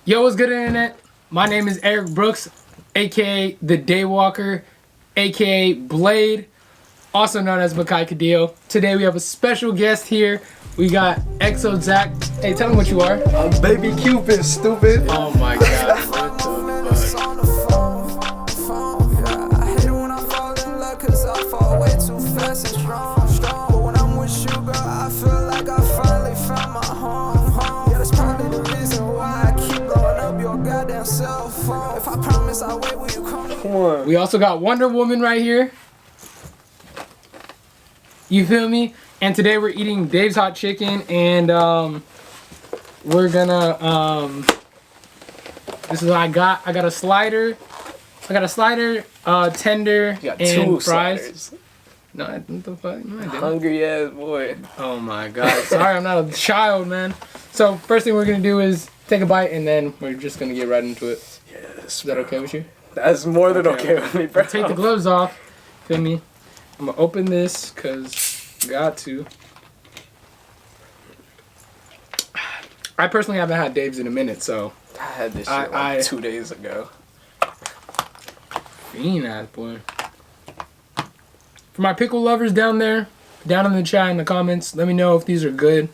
Yo, what's good, internet? My name is Eric Brooks, aka the Daywalker, aka Blade, also known as Makai Cadillo. Today we have a special guest here. We got XoZxck. Hey, tell him what you are. I'm Baby Cupid, stupid. Oh my god, what the fuck? Come on. We also got Wonder Woman right here. You feel me? And today we're eating Dave's Hot Chicken, and we're gonna this is what I got. I got a slider, tender, You got and two fries. sliders. No, what the fuck? No, I didn't. Hungry ass boy. Oh my god. Sorry, I'm not a child, man. So first thing we're gonna do is take a bite, and then we're just gonna get right into it. Yes. Is that okay with you? That's more than okay with me, bro. Take the gloves off. Feel me? I'm gonna open this because got to. I personally haven't had Dave's in a minute, so. I had this shit like 2 days ago. Fiend ass boy. For my pickle lovers down there, down in the chat in the comments, let me know if these are good.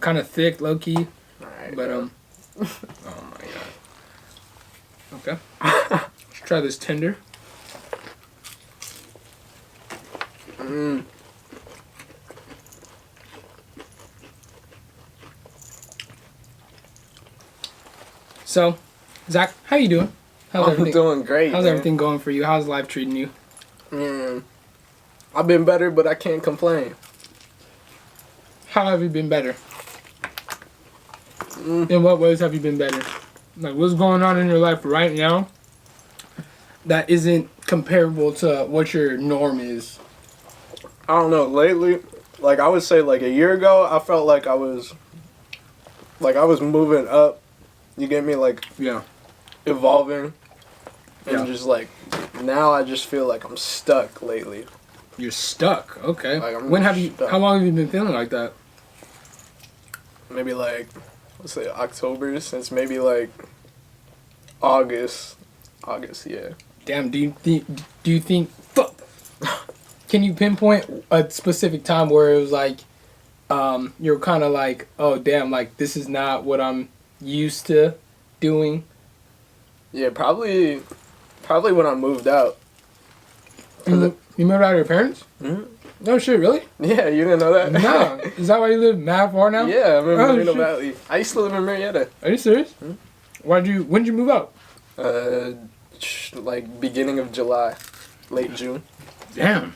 Kind of thick, low key. Alright. But oh my god. Okay. Let's try this tender. So, Zach, how you doing? How's I'm everything? doing great. How's man. everything going for you? How's life treating you? I've been better, but I can't complain. How have you been better? In what ways have you been better? Like, what's going on in your life right now that isn't comparable to what your norm is? I don't know. Lately, like I would say, like a year ago, I felt like I was moving up. You get me? Like Yeah. evolving, and Yeah. just like now, I just feel like I'm stuck lately. You're stuck. Okay. Like, I'm When have you? stuck. How long have you been feeling like that? Maybe like, let's say October, since maybe like August, yeah. Damn. Do you think? Fuck. Can you pinpoint a specific time where it was like, you're kind of like, oh damn, like this is not what I'm used to doing? Yeah, probably when I moved out. You moved out of your parents? Mhm. No shit, really? Yeah, you didn't know that? No. Is that why you live mad far now? Yeah, I'm in Oh, Moreno shit. Valley. I used to live in Marietta. Are you serious? When did you move out? Like beginning of July, late June. Damn.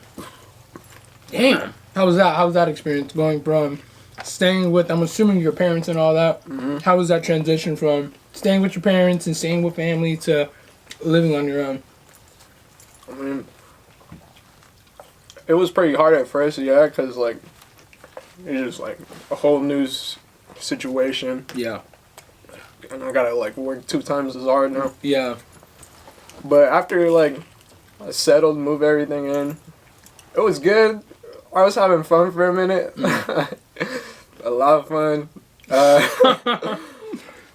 How was that? How was that experience going from staying with, I'm assuming, your parents and all that? How was that transition from staying with your parents and staying with family to living on your own? I mean, it was pretty hard at first, yeah, because like it's just like a whole new situation, Yeah. and I gotta like work 2 times as hard now. Yeah. But after like I settled, move everything in, it was good. I was having fun for a minute. A lot of fun.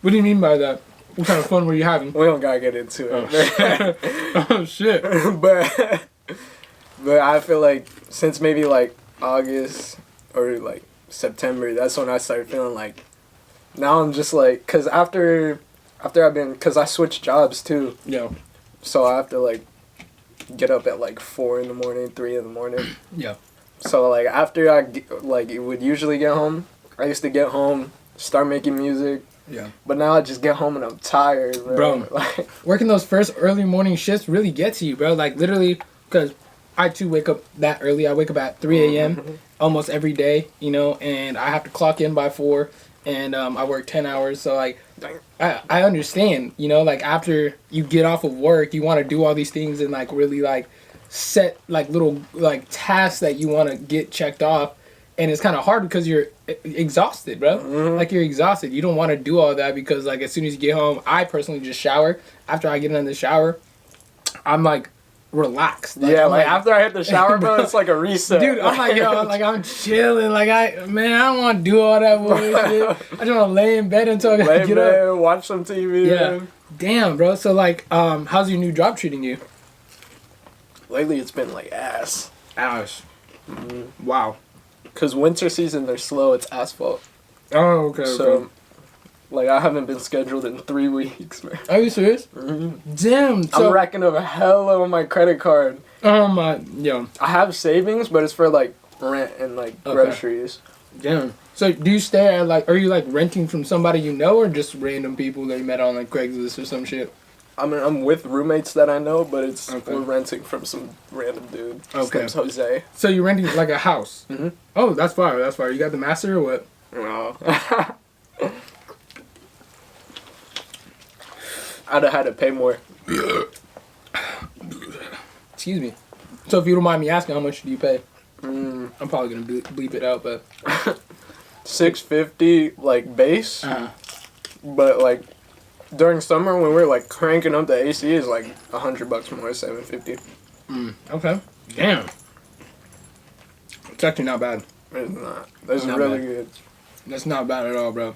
What do you mean by that? What kind of fun were you having? We don't gotta get into it. Oh shit. but I feel like since maybe like August or like September, that's when I started feeling like now I'm just like, cause after cause I switched jobs too, Yeah. so I have to like get up at like 4 in the morning, 3 in the morning. Yeah. So like after it would usually get home, I used to get home, start making music. Yeah. But now I just get home and I'm tired, bro. Like, Working those first early morning shifts really gets you, bro. Like literally, because I too wake up that early. I wake up at 3 a.m. almost every day, you know, and I have to clock in by 4, and I work 10 hours. So like, I understand, you know, like after you get off of work, you want to do all these things and like really like set like little like tasks that you want to get checked off. And it's kind of hard because you're exhausted, bro. Like, you're exhausted. You don't want to do all that because, like, as soon as you get home, I personally just shower. After I get in the shower, I'm, like, relaxed. Yeah, I'm like after I hit the shower, bro, it's like a reset. Dude, I'm like, yo, like I'm chilling. Like I don't want to do all that bullshit. I just want to lay in bed until I lay in get bed, up. watch some TV. Yeah. Man. Damn, bro. So like, how's your new job treating you? Lately, it's been like ass. Ash. Wow. Cause winter season, they're slow. It's asphalt. Oh, okay. So, like, I haven't been scheduled in 3 weeks, man. Are you serious? Mm-hmm. Damn. So, I'm racking up a hella on my credit card. oh my, yo. I have savings, but it's for like rent and like groceries. Damn. So do you stay at like, are you like renting from somebody you know or just random people that you met on like Craigslist or some shit? I mean, I'm with roommates that I know, but Okay. we're renting from some random dude. His Okay. name's Jose. So you're renting like a house? Mm-hmm. Oh, that's fire. That's fire. You got the master or what? No. I'd have had to pay more. Excuse me. So if you don't mind me asking, how much do you pay? Mm, I'm probably gonna bleep it out, but $650 like base, but like during summer when we're like cranking up the AC is like $100 more, $750. Okay. Damn. It's actually not bad. It's not. That's Not really bad. good. That's not bad at all, bro.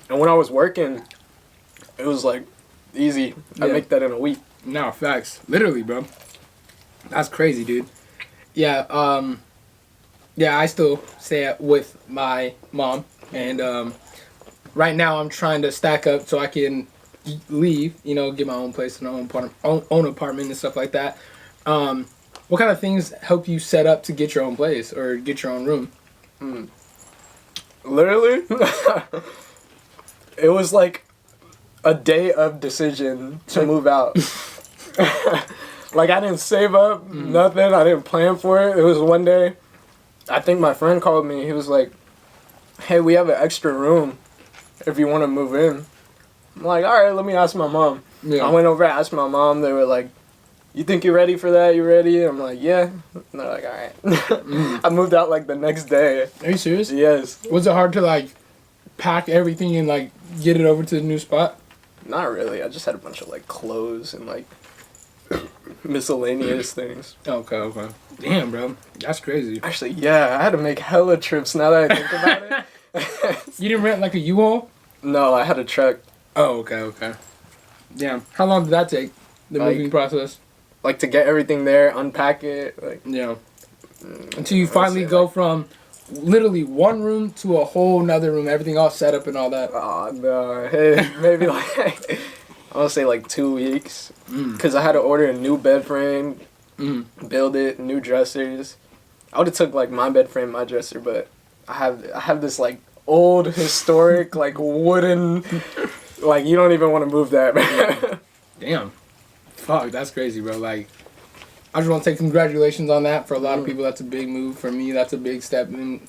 And when I was working, it was like easy. I Yeah. make that in a week. No, facts. Literally, bro. That's crazy, dude. Yeah, yeah, I still stay with my mom, and right now I'm trying to stack up so I can leave, you know, get my own place and own apartment and stuff like that. What kind of things help you set up to get your own place or get your own room? Literally, it was like a day of decision to move out. Like I didn't save up, nothing. I didn't plan for it. It was one day. I think my friend called me. He was like, "Hey, we have an extra room if you want to move in." I'm like, "All right, let me ask my mom." Yeah. I went over, asked my mom. They were like, "You think you're ready for that? You ready?" I'm like, "Yeah." And they're like, "All right." I moved out like the next day. Are you serious? Yes. Was it hard to like pack everything and like get it over to the new spot? Not really. I just had a bunch of like clothes and like miscellaneous things. Okay. Damn, bro. That's crazy. Actually, yeah, I had to make hella trips now that I think about it. You didn't rent like a U-Haul? No, I had a truck. Oh, okay. Damn. How long did that take? The Like- moving process? Like to get everything there, unpack it. Like Yeah. Until you I'd finally say, go like- from literally one room to a whole nother room, everything all set up and all that. oh no, hey, maybe like I want to say like 2 weeks, because I had to order a new bed frame, build it, new dressers. I would have took like my bed frame, my dresser, but I have this like old historic like wooden, like you don't even want to move that, man. Damn. Fuck, that's crazy, bro. Like, I just want to say congratulations on that. For a lot of people, that's a big move. For me, that's a big step in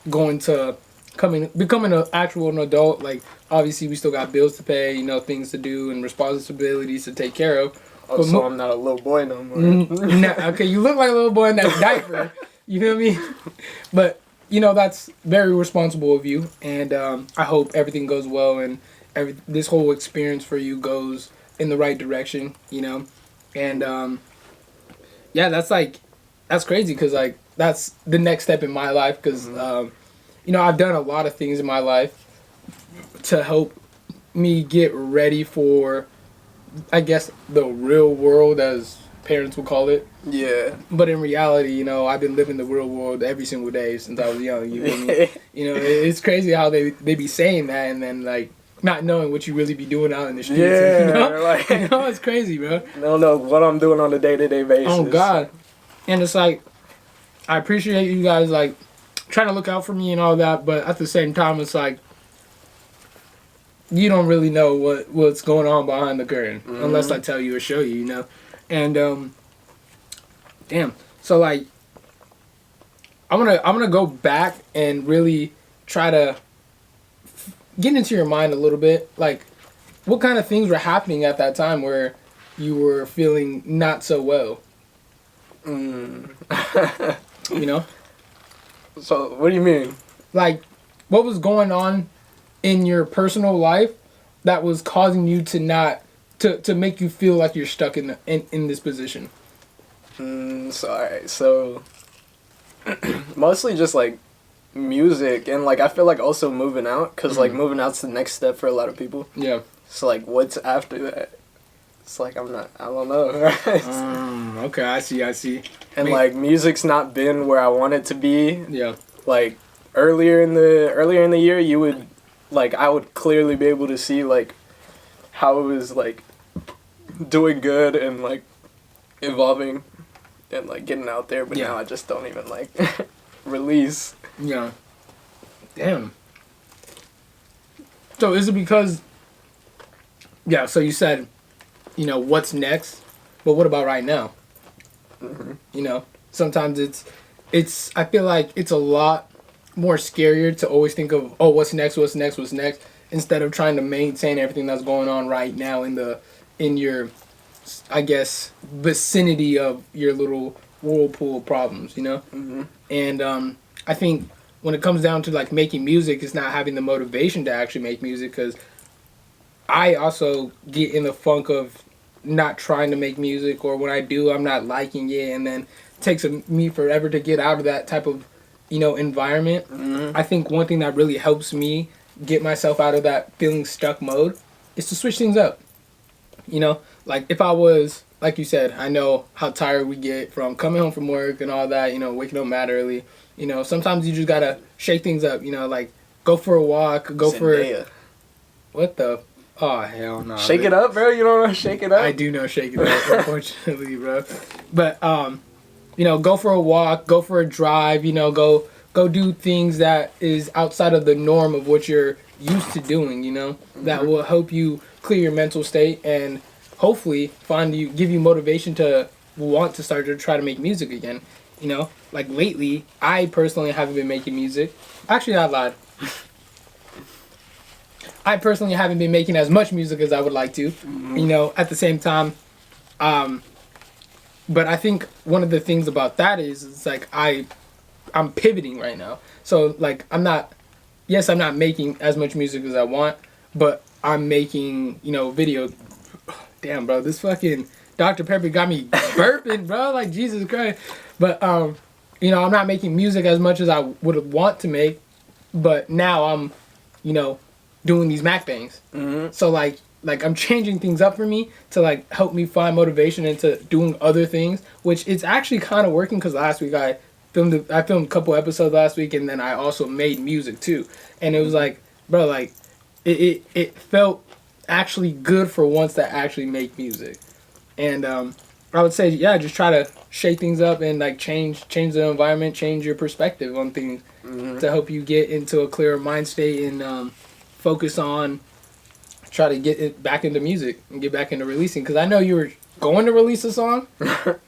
going to becoming an actual adult. Like, obviously, we still got bills to pay, you know, things to do and responsibilities to take care of. Oh, so I'm not a little boy no more. Okay, you look like a little boy in that diaper. You feel me? But, you know, that's very responsible of you. And I hope everything goes well and this whole experience for you goes in the right direction, you know? And, yeah, that's crazy because, like, that's the next step in my life because, you know, I've done a lot of things in my life to help me get ready for, I guess, the real world, as parents would call it. Yeah. But in reality, you know, I've been living the real world every single day since I was young. You feel me? You know, it's crazy how they be saying that and then, like, not knowing what you really be doing out in the streets. Yeah, You know? like You know, it's crazy, bro. I don't know what I'm doing on a day-to-day basis. Oh, God. And it's like, I appreciate you guys, like, trying to look out for me and all that, but at the same time, it's like, you don't really know what's going on behind the curtain unless I tell you or show you, you know? And, damn. So, like, I'm gonna go back and really try to get into your mind a little bit. Like, what kind of things were happening at that time where you were feeling not so well? You know? So, what do you mean? Like, what was going on in your personal life that was causing you to not to make you feel like you're stuck in this position? Alright, so mostly just like music and like I feel like also moving out because like moving out's the next step for a lot of people. Yeah. So like what's after that? It's like I don't know. Okay, I see. And like music's not been where I want it to be. Yeah. Like earlier in the year you would like I would clearly be able to see like how it was like doing good and like evolving and like getting out there, but now I just don't even like release. Yeah. Damn. So is it because? Yeah. So you said, you know, what's next, but what about right now? You know, sometimes it's. I feel like it's a lot more scarier to always think of, oh, what's next, instead of trying to maintain everything that's going on right now in your, I guess, vicinity of your little whirlpool of problems, you know? And I think when it comes down to like making music, it's not having the motivation to actually make music, because I also get in the funk of not trying to make music, or when I do, I'm not liking it, and then it takes me forever to get out of that type of, you know, environment. I think one thing that really helps me get myself out of that feeling stuck mode is to switch things up. You know, like if I was, like you said, I know how tired we get from coming home from work and all that, you know, waking up mad early. You know, sometimes you just gotta shake things up, you know, like go for a walk, what the, oh, hell no. Shake it up, bro? You don't know shake it up? I do know shake it up, unfortunately, bro. But, you know, go for a walk, go for a drive, you know, go do things that is outside of the norm of what you're used to doing, you know, that will help you clear your mental state and hopefully give you motivation to want to start to try to make music again. You know, like lately, I personally haven't been making music. Actually, I lied. I personally haven't been making as much music as I would like to, you know, at the same time. But I think one of the things about that is it's like I'm pivoting right now. So like I'm not making as much music as I want, but I'm making, you know, video. Damn, bro, this fucking Dr. Pepper got me burping, bro. Like, Jesus Christ. But, you know, I'm not making music as much as I would want to make, but now I'm, you know, doing these Mac bangs. So, like I'm changing things up for me to, like, help me find motivation into doing other things, which it's actually kind of working, because last week I filmed a couple episodes last week, and then I also made music, too. And it was like, bro, like, it felt actually good for once to actually make music. And I would say, yeah, just try to shake things up and like change the environment, change your perspective on things to help you get into a clearer mind state and focus on try to get it back into music and get back into releasing. Because I know you were going to release a song. That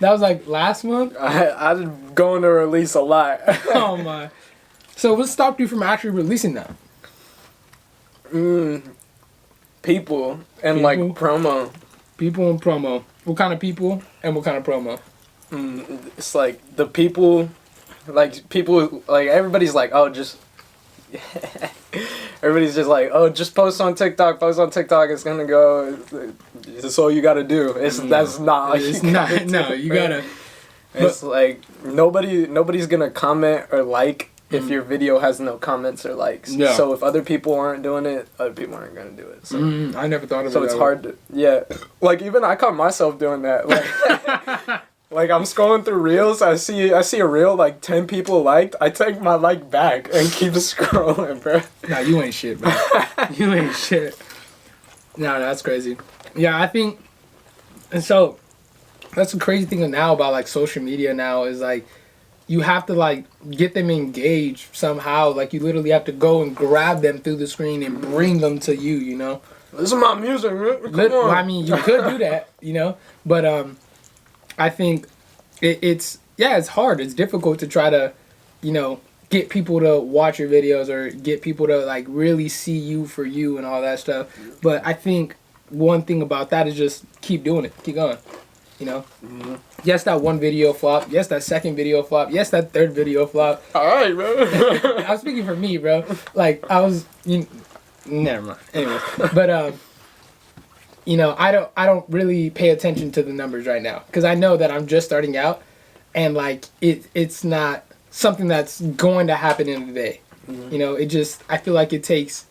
was like last month. I'm going to release a lot. Oh my! So what stopped you from actually releasing that? People and like promo. People and promo. What kind of people and what kind of promo? It's like the people, like everybody's like, oh, just everybody's just like, oh, just post on TikTok. It's gonna go. That's all you gotta do. That's not. It's not. No, you gotta. It's like nobody's gonna comment or like if your video has no comments or likes. Yeah. So if other people aren't doing it, other people aren't gonna do it. So I never thought of it. So it's hard to, like even I caught myself doing that. Like, like I'm scrolling through reels, I see a reel like 10 people liked. I take my like back and keep scrolling, bro. Nah, you ain't shit, bro. You ain't shit. Nah, that's crazy. Yeah, I think, and so that's the crazy thing now about like social media now is like you have to like get them engaged somehow. Like you literally have to go and grab them through the screen and bring them to you, you know? This is my music, man. Come on. I mean, you could do that, you know? But I think it's hard. It's difficult to try to, you know, get people to watch your videos or get people to like really see you for you and all that stuff. But I think one thing about that is just keep doing it. Keep going. You know? Yes, that one video flop. Yes, that second video flop. Yes, that third video flop. All right, bro. I'm speaking for me, bro. Like, I was... never mind. Anyways. But, you know, I don't really pay attention to the numbers right now because I know that I'm just starting out, and like it's not something that's going to happen in a day. You know, I feel like it takes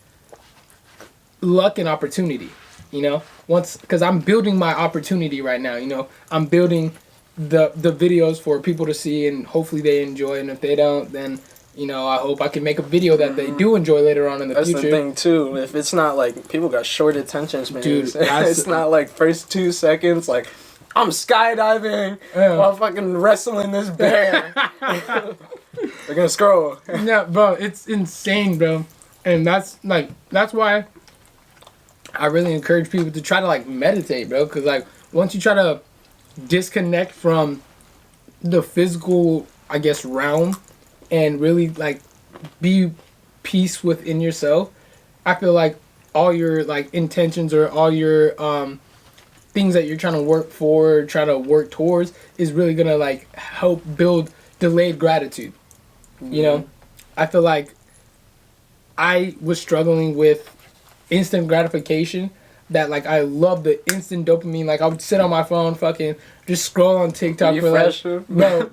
luck and opportunity. You know, because I'm building my opportunity right now. You know, I'm building the videos for people to see, and hopefully they enjoy. And if they don't, then you know, I hope I can make a video that they do enjoy later on in the future. That's the thing too. If it's not like people got short attention spans, dude, it's not like first 2 seconds. Like I'm skydiving while fucking wrestling this bear. They're gonna scroll. Yeah, bro, it's insane, bro, and that's why I really encourage people to try to like meditate, bro, because like once you try to disconnect from the physical, I guess, realm and really like be peace within yourself, I feel like all your like intentions or all your things that you're trying to work for, trying to work towards is really gonna like help build delayed gratitude. You know, I feel like I was struggling with instant gratification, that like I love the instant dopamine. Like I would sit on my phone, fucking just scroll on TikTok for like, bro,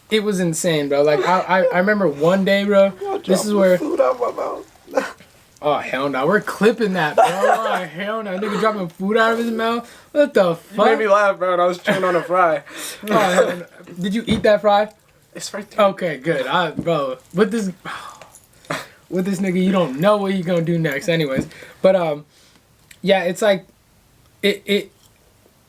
it was insane, bro. Like I remember one day, bro. This is where food out my mouth. Oh hell no, we're clipping that, bro. Oh hell no, nigga dropping food out of his mouth. What the fuck? You made me laugh, bro. And I was chewing on a fry. Oh hell no. Did you eat that fry? It's right there. Okay, good. Bro, with this nigga, you don't know what he's gonna do next. Anyways, but yeah, it's like it.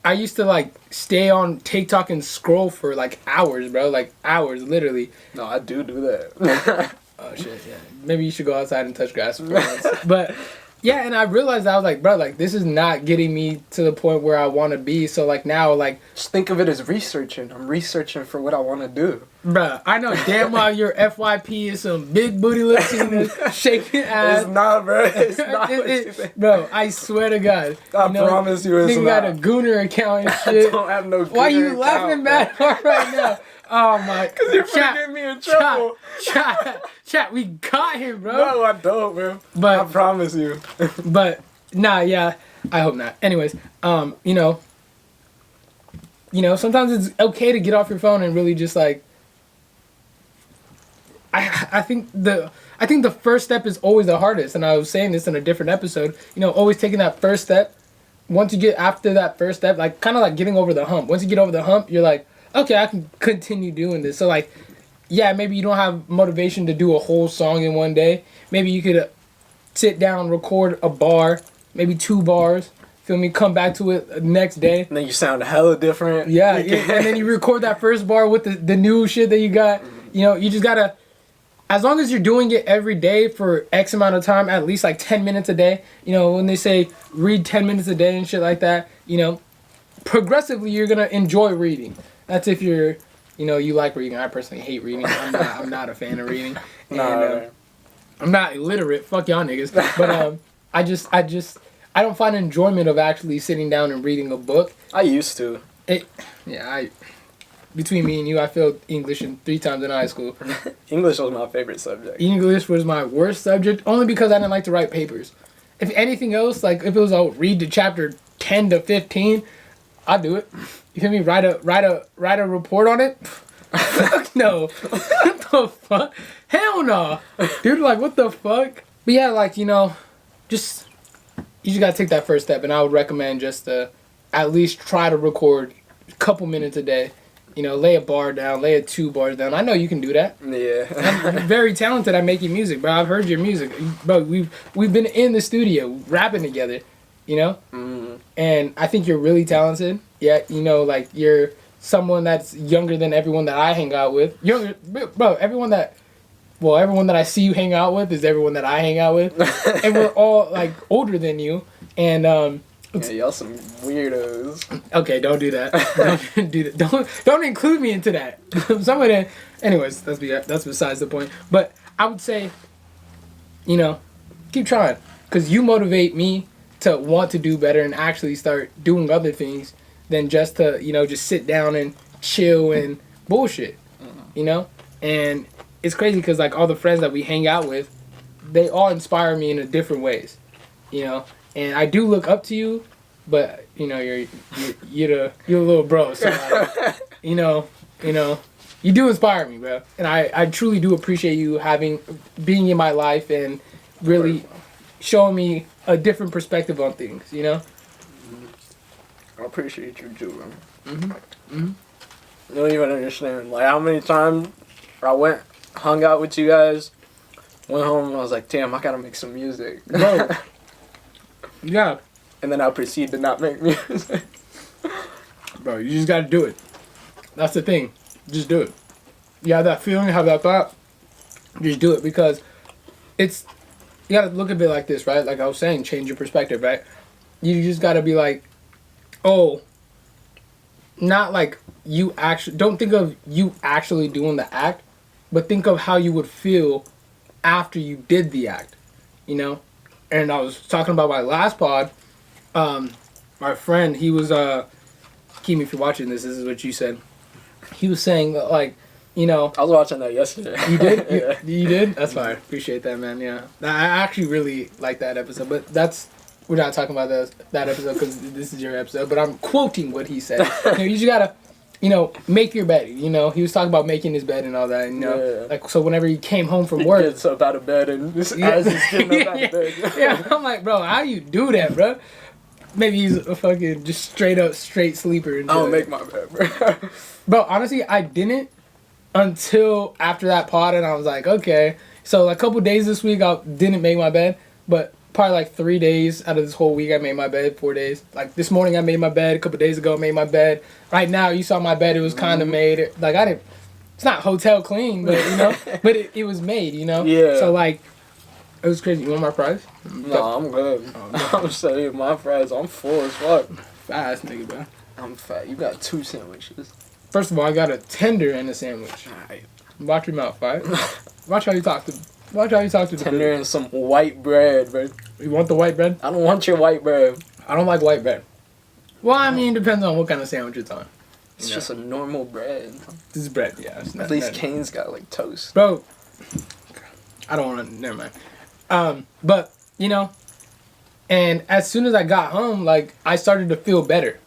I used to like stay on TikTok and scroll for like hours, bro. Like hours, literally. No, I do that. Oh shit, yeah. Maybe you should go outside and touch grass for once. But yeah, and I realized I was like, bro, like this is not getting me to the point where I want to be. So like now, like just think of it as researching. I'm researching for what I want to do. Bruh, I know damn well your FYP is some big booty lips and shaking ass. It's not, bro. It's not what you think. Bro, I swear to God. I promise you it's not. Nigga got a gooner account and shit. I don't have no gooner Why you account, laughing mad hard right now? Oh my. Because you're gonna get me in trouble. Chat, we got him, bro. No, I don't, bro. But I promise you. But, nah, yeah. I hope not. Anyways, you know, sometimes it's okay to get off your phone and really just like, I think the first step is always the hardest, and I was saying this in a different episode. You know, always taking that first step. Once you get after that first step, like kind of like getting over the hump. Once you get over the hump, you're like, okay, I can continue doing this. So like, yeah, maybe you don't have motivation to do a whole song in one day. Maybe you could sit down, record a bar, maybe 2 bars. Feel me? Come back to it the next day. And then you sound hella different. Yeah, and then you record that first bar with the new shit that you got. You know, you just gotta. As long as you're doing it every day for X amount of time, at least like 10 minutes a day, you know, when they say read 10 minutes a day and shit like that, you know, progressively you're going to enjoy reading. That's if you're, you know, you like reading. I personally hate reading. I'm not a fan of reading. And, I'm not illiterate. Fuck y'all niggas. But I don't find enjoyment of actually sitting down and reading a book. I used to. Between me and you, I failed English 3 times in high school. English was my favorite subject. English was my worst subject, only because I didn't like to write papers. If anything else, like if it was read the chapter 10 to 15, I'd do it. You feel me? Write a report on it? Fuck no. What the fuck? Hell no. Dude, like what the fuck? But yeah, like, you know, you just gotta take that first step, and I would recommend just to at least try to record a couple minutes a day. You know, lay a bar down, lay 2 bars down. I know you can do that. Yeah. I'm very talented at making music, bro. I've heard your music. Bro, we've been in the studio rapping together, you know? Mm-hmm. And I think you're really talented. Yeah, you know, like you're someone that's younger than everyone that I hang out with. Younger, bro, everyone that I see you hang out with is everyone that I hang out with. And we're all like older than you. And yeah, y'all some weirdos. Okay, don't do that. Don't do that. Don't include me into that. Some of that. Anyways, that's besides the point. But I would say, you know, keep trying, because you motivate me to want to do better and actually start doing other things than just to, you know, just sit down and chill and bullshit. You know, and it's crazy because like all the friends that we hang out with, they all inspire me in different ways. You know. And I do look up to you, but you know you're a little bro, so like, you know you do inspire me, bro, and I truly do appreciate you being in my life and really showing me a different perspective on things, you know. I appreciate you too, man. You don't even understand like how many times I hung out with you guys, went home, and I was like, damn, I gotta make some music, bro. Yeah. And then I proceed to not make music. Bro, you just gotta do it. That's the thing. Just do it. You have that feeling, have that thought. Just do it, because you gotta look at it like this, right? Like I was saying, change your perspective, right? You just gotta be like, oh, not like don't think of you actually doing the act, but think of how you would feel after you did the act, you know? And I was talking about my last pod, my friend, he was, Keem, if you're watching this is what you said. He was saying, like, you know... I was watching that yesterday. You did? Yeah. You did? That's fine. Appreciate that, man, yeah. I actually really like that episode, but we're not talking about that episode because this is your episode, but I'm quoting what he said. You know, you just gotta, you know, make your bed, you know? He was talking about making his bed and all that, and, you know? Like, so whenever he came home from work... He gets up out of bed and as he's getting up out of bed. Yeah, I'm like, bro, how you do that, bro? Maybe he's a fucking just straight sleeper. I don't make my bed, bro. Bro, honestly, I didn't until after that pod, and I was like, okay. So like, a couple days this week, I didn't make my bed, but probably like 3 days out of this whole week, I made my bed. 4 days. Like this morning, I made my bed. A couple days ago, I made my bed. Right now, you saw my bed. It was kind of made. Like it's not hotel clean, but you know, but it was made. You know. Yeah. So like, it was crazy. You want my fries? No, I'm good. Oh, no. I'm saying my fries. I'm full as fuck. Fast nigga, bro. I'm fat. You got 2 sandwiches. First of all, I got a tender and a sandwich. Alright. Watch your mouth, right? Watch how you talk to the tender and some white bread, bro. You want the white bread? I don't want your white bread. I don't like white bread. Well, I mean, depends on what kind of sandwich it's on. It's just a normal bread. This is bread, yeah. It's not, at least Kane's got like toast. Bro, I don't want to, never mind. But, you know, and as soon as I got home, like, I started to feel better.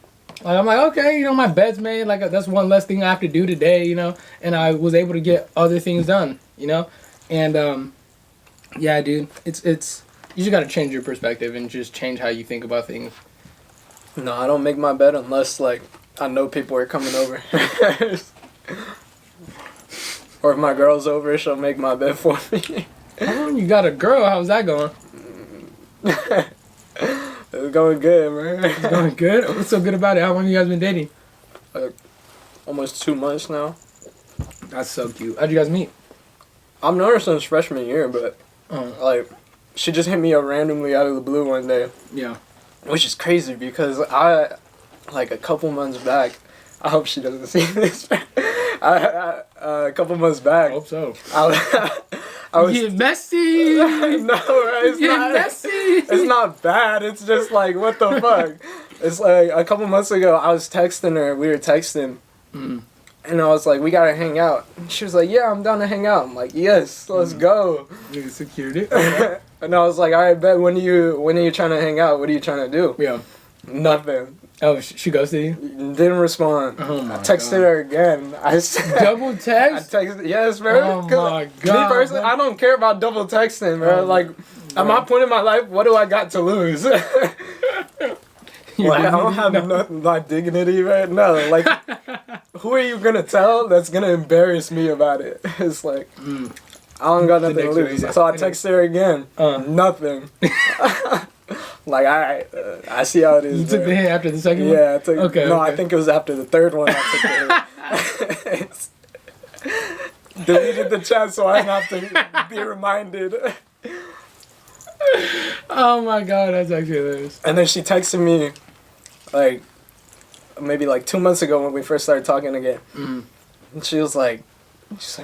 Like, I'm like, okay, you know, my bed's made. Like, that's one less thing I have to do today, you know. And I was able to get other things done, you know. And, yeah, dude, it's you just got to change your perspective and just change how you think about things. No, I don't make my bed unless, like, I know people are coming over. Or if my girl's over, she'll make my bed for me. Oh, you got a girl. How's that going? It's going good, man. It's going good? What's so good about it? How long you guys been dating? Almost 2 months now. That's so cute. How'd you guys meet? I've known her since freshman year, but, like, she just hit me up randomly out of the blue one day. Yeah. Which is crazy because like, a couple months back, I hope she doesn't see this. A couple months back. I hope so. I was You're messy. No, it's You're not. messy. It's not bad. It's just like, what the fuck? It's like a couple months ago, I was texting her. We were texting. And I was like, we gotta hang out. And she was like, yeah, I'm down to hang out. I'm like, yes, let's go. You secured it. Okay. And I was like, all right, bet. When are you trying to hang out? What are you trying to do? Yeah. Nothing. Oh, she ghosted you? Didn't respond. Oh my I texted her again. I said, double text? I texted, yes, bro. Oh my God. Me personally, I don't care about double texting, bro. Like, at my point in my life, what do I got to lose? Like, I don't have nothing, like, dignity right now. Like, who are you gonna tell that's gonna embarrass me about it? It's like, I don't got nothing to lose. So I texted her again. Nothing. Like, I see how it is. You took the hit after the second one? Yeah, I took. Okay. No, I think it was after the third one I took the hit. Deleted the chat so I didn't have to be reminded. Oh my God, that's actually hilarious. And then she texted me, like, maybe like 2 months ago when we first started talking again. And she's like,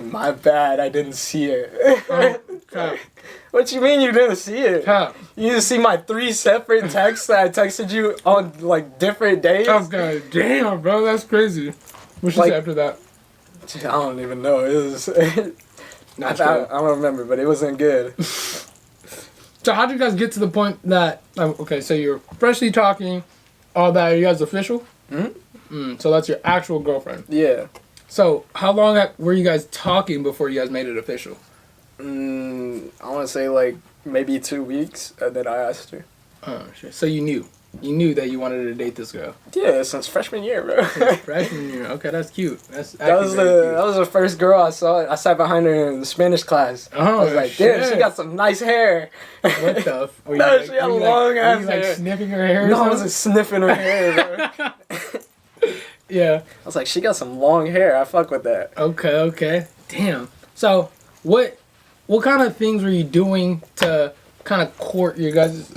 my bad, I didn't see it. What you mean you didn't see it? You didn't see my 3 separate texts that I texted you on, like, different days? Oh God, damn, bro, that's crazy. What she say after that? I don't even know. It was... I don't remember, but it wasn't good. So how did you guys get to the point that, okay, so you're freshly talking, All that, are you guys official? Mm-hmm. So that's your actual girlfriend. Yeah. So how long were you guys talking before you guys made it official? I want to say like maybe 2 weeks, and then I asked her. Oh shit! So you knew that you wanted to date this girl. Yeah, since freshman year, bro. Freshman year. Okay, that's cute. That was the first girl I saw. I sat behind her in the Spanish class. Oh, I was like, damn, she got some nice hair. What the? No, she had long ass hair. Were you like sniffing her hair? No, I wasn't sniffing her hair, bro. Yeah. I was like, she got some long hair. I fuck with that. Okay. Damn. So what kind of things were you doing to kind of court your guys'?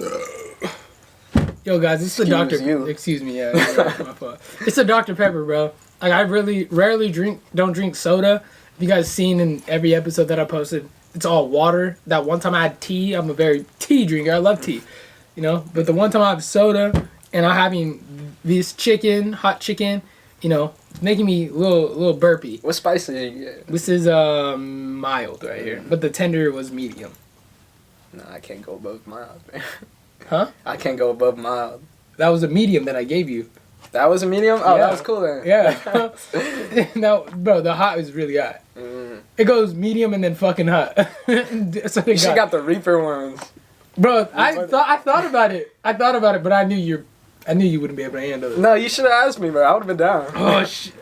Yo, guys, this is a Dr. Excuse me, yeah, my fault. It's a Dr. Pepper, bro. Like, I really rarely don't drink soda. If you guys seen in every episode that I posted, it's all water. That one time I had tea. I'm a very tea drinker. I love tea, you know. But the one time I have soda and I'm having this hot chicken, you know, it's making me a little burpy. What spice did you get? This is mild right here, but the tender was medium. No, I can't go above mild, man. Huh? I can't go above mild. That was a medium that I gave you. That was a medium? Oh, Yeah. that was cool then. Yeah. Now, bro, the hot is really hot. It goes medium and then fucking hot. So She got the Reaper ones. Bro, I thought about it. But I knew you wouldn't be able to handle it. No, you should have asked me, bro. I would have been down. Oh shit.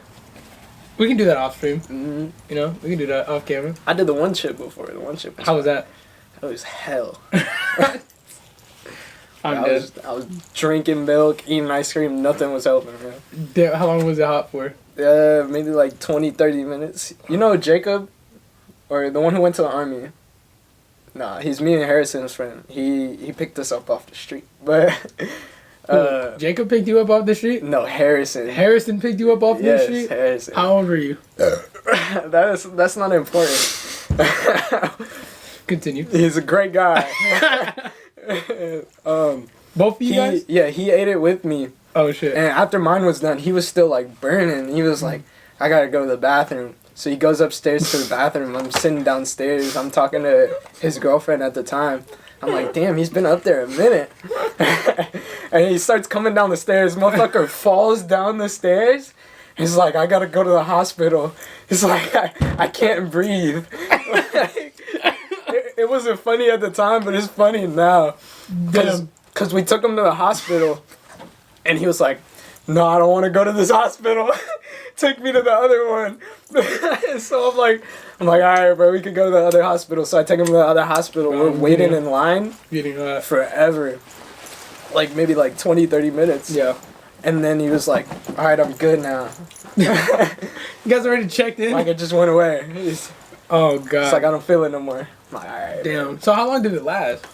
We can do that off stream. Mm-hmm. You know, we can do that off camera. I did the one chip before. The one chip. How was that? That was hell. I'm I was drinking milk, eating ice cream. Nothing was helping, man. Damn, how long was it hot for? Maybe like 20, 30 minutes. You know Jacob? Or the one who went to the army? Nah, he's me and Harrison's friend. He picked us up off the street. But Jacob picked you up off the street? No, Harrison. Harrison picked you up off the street? Yes, Harrison. How old were you? That's not important. Continue. He's a great guy. Both of you guys? Yeah, he ate it with me. Oh shit. And after mine was done, he was still like burning. He was like, I gotta go to the bathroom. So he goes upstairs to the bathroom. I'm sitting downstairs. I'm talking to his girlfriend at the time. I'm like, damn, he's been up there a minute. And he starts coming down the stairs. Motherfucker falls down the stairs. He's like, I gotta go to the hospital. He's like, I can't breathe. It wasn't funny at the time, but it's funny now. Because we took him to the hospital. And he was like, no, I don't want to go to this hospital. Take me to the other one. So I'm like, all right, bro, we can go to the other hospital. So I take him to the other hospital. We're waiting in line forever. Like maybe like 20, 30 minutes. Yeah. And then he was like, all right, I'm good now. You guys already checked in? Like it just went away. Oh, God. It's like I don't feel it no more. I'm like, all right. Damn. So how long did it last?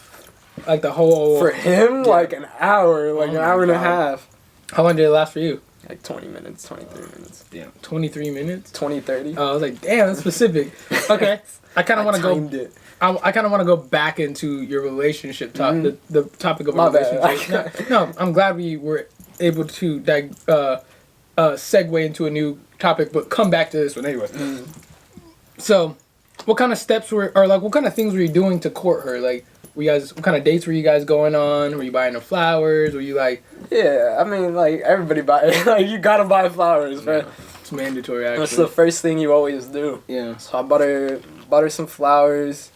Like the whole... For him, like an hour. Like an hour and a half. How long did it last for you? Like 20 minutes, 23 minutes. Damn. 23 minutes? 20, 30. Oh, I was like, damn, that's specific. Okay. I kind of want to go... It. I kind of want to go back into your relationship the topic of My relationship. No, I'm glad we were able to segue into a new topic, but come back to this one anyway. So, what kind of steps what kind of things were you doing to court her? Like, what kind of dates were you guys going on? Were you buying her flowers? Were you like... Yeah, I mean, like, everybody like, you gotta buy flowers, man. Yeah, it's mandatory, actually. That's the first thing you always do. Yeah. So I bought her some flowers.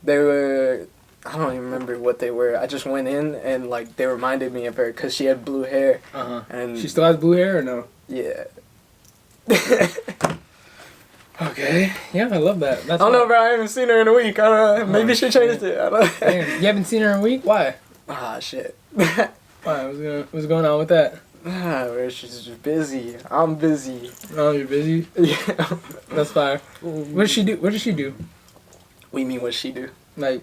They were... I don't even remember what they were. I just went in and, like, they reminded me of her because she had blue hair. Uh-huh. And she still has blue hair or no? Yeah. Okay. Yeah, I love that. I don't know, bro. I haven't seen her in a week. I don't know. Maybe she changed it. I don't know. Damn, you haven't seen her in a week? Why? Ah, shit. Why? What's going on with that? Bro, she's just busy. I'm busy. Oh, you're busy? Yeah. That's fine. What did she do? What did she do? What do you mean, what she do? Like,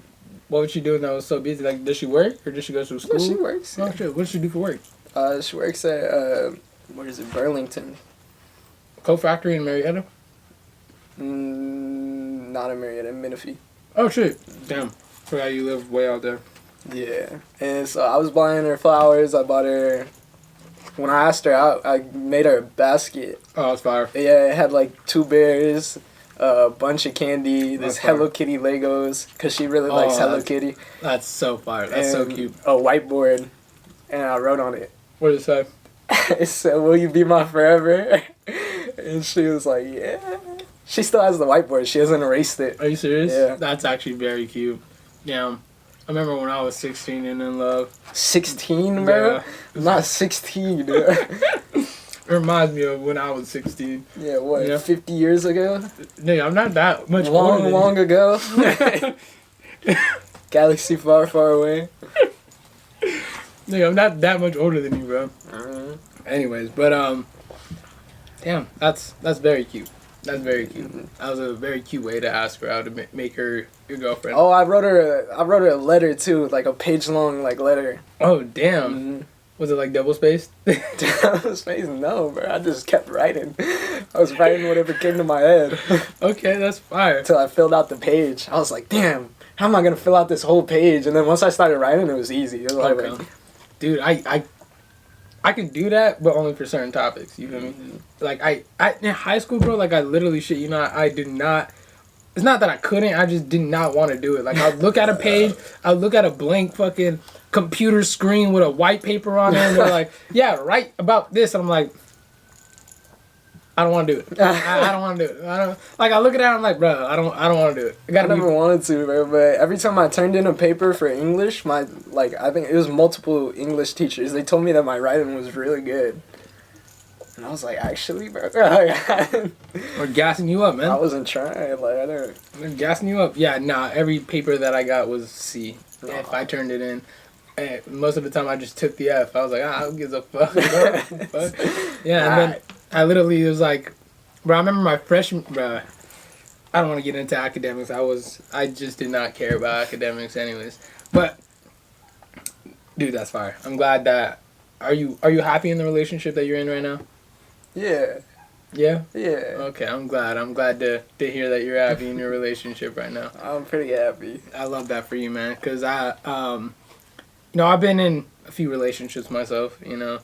what was she doing that was so busy? Like, does she work or does she go to school? No, she works. Oh, shit. What does she do for work? She works at, what is it, Burlington. Coat factory in Marietta? Not in Marietta, in Menifee. Oh, shit. Damn. Forgot you live way out there. Yeah. And so I was buying her flowers. I bought her... When I asked her out, I made her a basket. Oh, that's fire. Yeah, it had like 2 bears, a bunch of candy, this fire. Hello Kitty Legos, because she really likes Hello Kitty. That's so fire. That's so cute. A whiteboard, and I wrote on it. What did it say? I said, "Will you be my forever?" And she was like, "Yeah." She still has the whiteboard. She hasn't erased it. Are you serious? Yeah. That's actually very cute. Yeah. I remember when I was 16 and in love. 16, bro? Yeah. I'm not 16, dude. It reminds me of when I was 16. Yeah, what, Yeah. 50 years ago? Nigga, I'm not that much older than Long ago? Galaxy far, far away. Nigga, I'm not that much older than you, bro. Anyways, but damn, that's very cute. That's very cute. That was a very cute way to ask her out to make her your girlfriend. Oh, I wrote her a letter too, like a page long letter. Oh damn. Was it like double spaced? Space, no, bro. I just kept writing. I was writing whatever came to my head. Okay, that's fire. Until I filled out the page. I was like, damn, how am I gonna fill out this whole page? And then once I started writing, it was easy. It was like, dude, I can do that, but only for certain topics. You feel me? Like I in high school, bro. Like I literally shit. You know, I did not. It's not that I couldn't. I just did not want to do it. Like I'd look at a page. I'd look at a blank fucking computer screen with a white paper on it, and they're like, "Yeah, write about this." And I'm like, I don't want to do it. I don't want to do it. I look at it. And I'm like, bro, I don't want to do it. I never wanted to, bro. But every time I turned in a paper for English, I think it was multiple English teachers. They told me that my writing was really good. And I was like, actually, bro. We're gassing you up, man. I wasn't trying. Like, I don't. We're gassing you up. Yeah, nah. Every paper that I got was C. If I turned it in. And most of the time I just took the F. I was like, who gives a fuck? Fuck. Yeah, and then I literally was like, bro, I remember my freshman, bro, I don't want to get into academics. I just did not care about academics anyways. But, dude, that's fire. I'm glad that, are you happy in the relationship that you're in right now? Yeah. Yeah? Yeah. Okay, I'm glad. I'm glad to hear that you're happy in your relationship right now. I'm pretty happy. I love that for you, man. Because I've been in a few relationships myself, and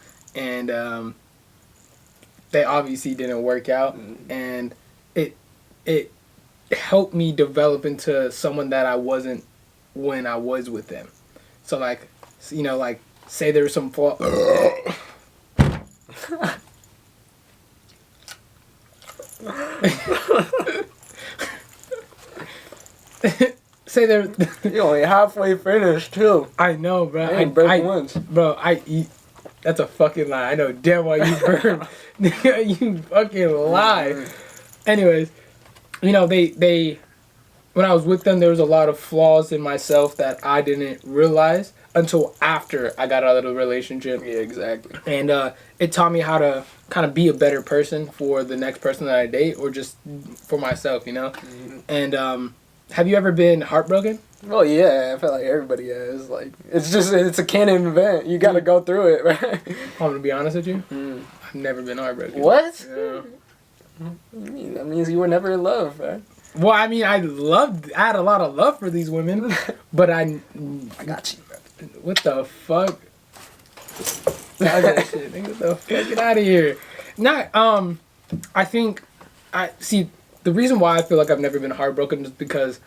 they obviously didn't work out, and it helped me develop into someone that I wasn't when I was with them. So say there was some flaw. Say there. You only halfway finished too. I know, bro. I ain't burnt once. Bro, I eat. That's a fucking lie. I know damn well you burn. You fucking lie. Anyways, they when I was with them, there was a lot of flaws in myself that I didn't realize until after I got out of the relationship. Yeah, exactly. And it taught me how to kind of be a better person for the next person that I date, or just for myself, And have you ever been heartbroken? Well, yeah, I feel like everybody has. Like, it's a canon event. You gotta go through it, right? I'm gonna be honest with you. I've never been heartbroken. What? Yeah. That means you were never in love, right? Well, I mean, I had a lot of love for these women, but I got you. What the fuck? Stop that shit. Nigga, what the fuck? Get out of here. I think the reason why I feel like I've never been heartbroken is because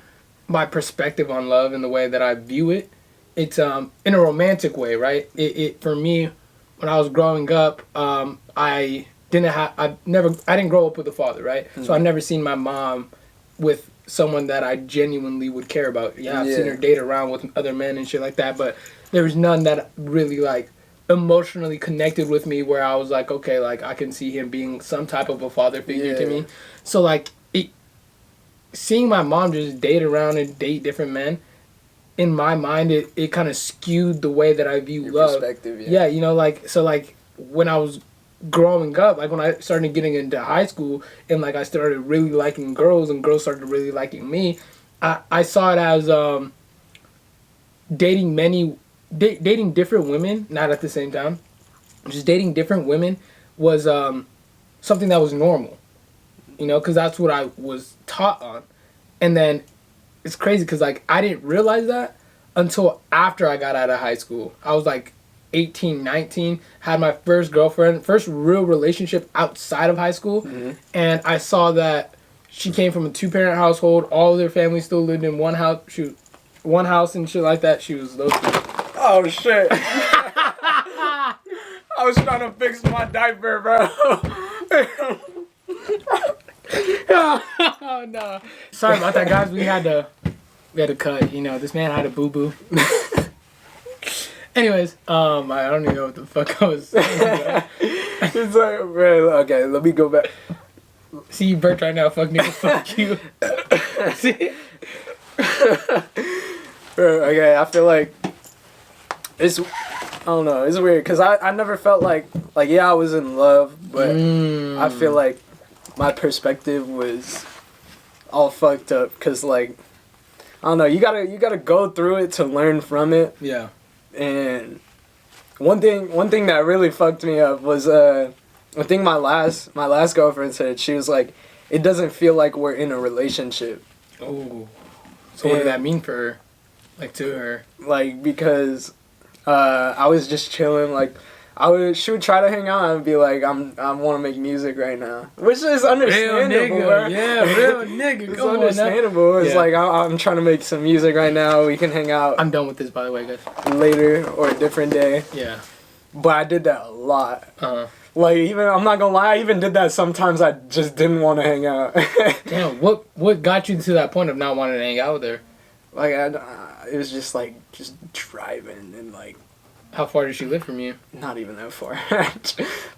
my perspective on love and the way that I view it, it's in a romantic way, right? It for me, when I was growing up, I didn't grow up with a father, right? Mm-hmm. So I've never seen my mom with someone that I genuinely would care about. Yeah, I've seen her date around with other men and shit like that, but there was none that really emotionally connected with me where I was like, okay, I can see him being some type of a father figure to me. So seeing my mom just date around and date different men, in my mind, it kind of skewed the way that I view your love. Perspective, yeah. When I was growing up, when I started getting into high school and I started really liking girls and girls started really liking me, I saw it as dating different women, not at the same time, just dating different women was something that was normal, because that's what I was taught on. And then it's crazy because I didn't realize that until after I got out of high school. I was 18, 19, had my first girlfriend, first real relationship outside of high school, and I saw that she came from a 2-parent household. All of their family still lived in one house. one house and shit like that. She was those people. Oh shit! I I was trying to fix my diaper, bro. Oh no. Sorry about that, guys. We had to cut. You know, this man had a boo boo. Anyways, I don't even know what the fuck I was saying. It's like, bro, okay, let me go back. See you burped right now, fuck nigga, fuck you. See? Bro, okay, I feel like it's, I don't know, it's weird because I never felt like yeah, I was in love, but I feel like my perspective was all fucked up because like, I don't know, you gotta go through it to learn from it. Yeah. And one thing that really fucked me up was I think my last girlfriend said, she was like, it doesn't feel like we're in a relationship. Oh. So what did that mean for her? Like to her? Like because I was just chilling, like she would try to hang out and be like, I want to make music right now, which is understandable. Real nigga, yeah, real nigga. It's understandable. It's like I'm trying to make some music right now. We can hang out. I'm done with this, by the way, guys. Later or a different day. Yeah. But I did that a lot. Like, even, I'm not gonna lie, I even did that sometimes I just didn't want to hang out. Damn, what got you to that point of not wanting to hang out with her? Like, it was just like, just driving and like... How far did she live from you? Not even that far.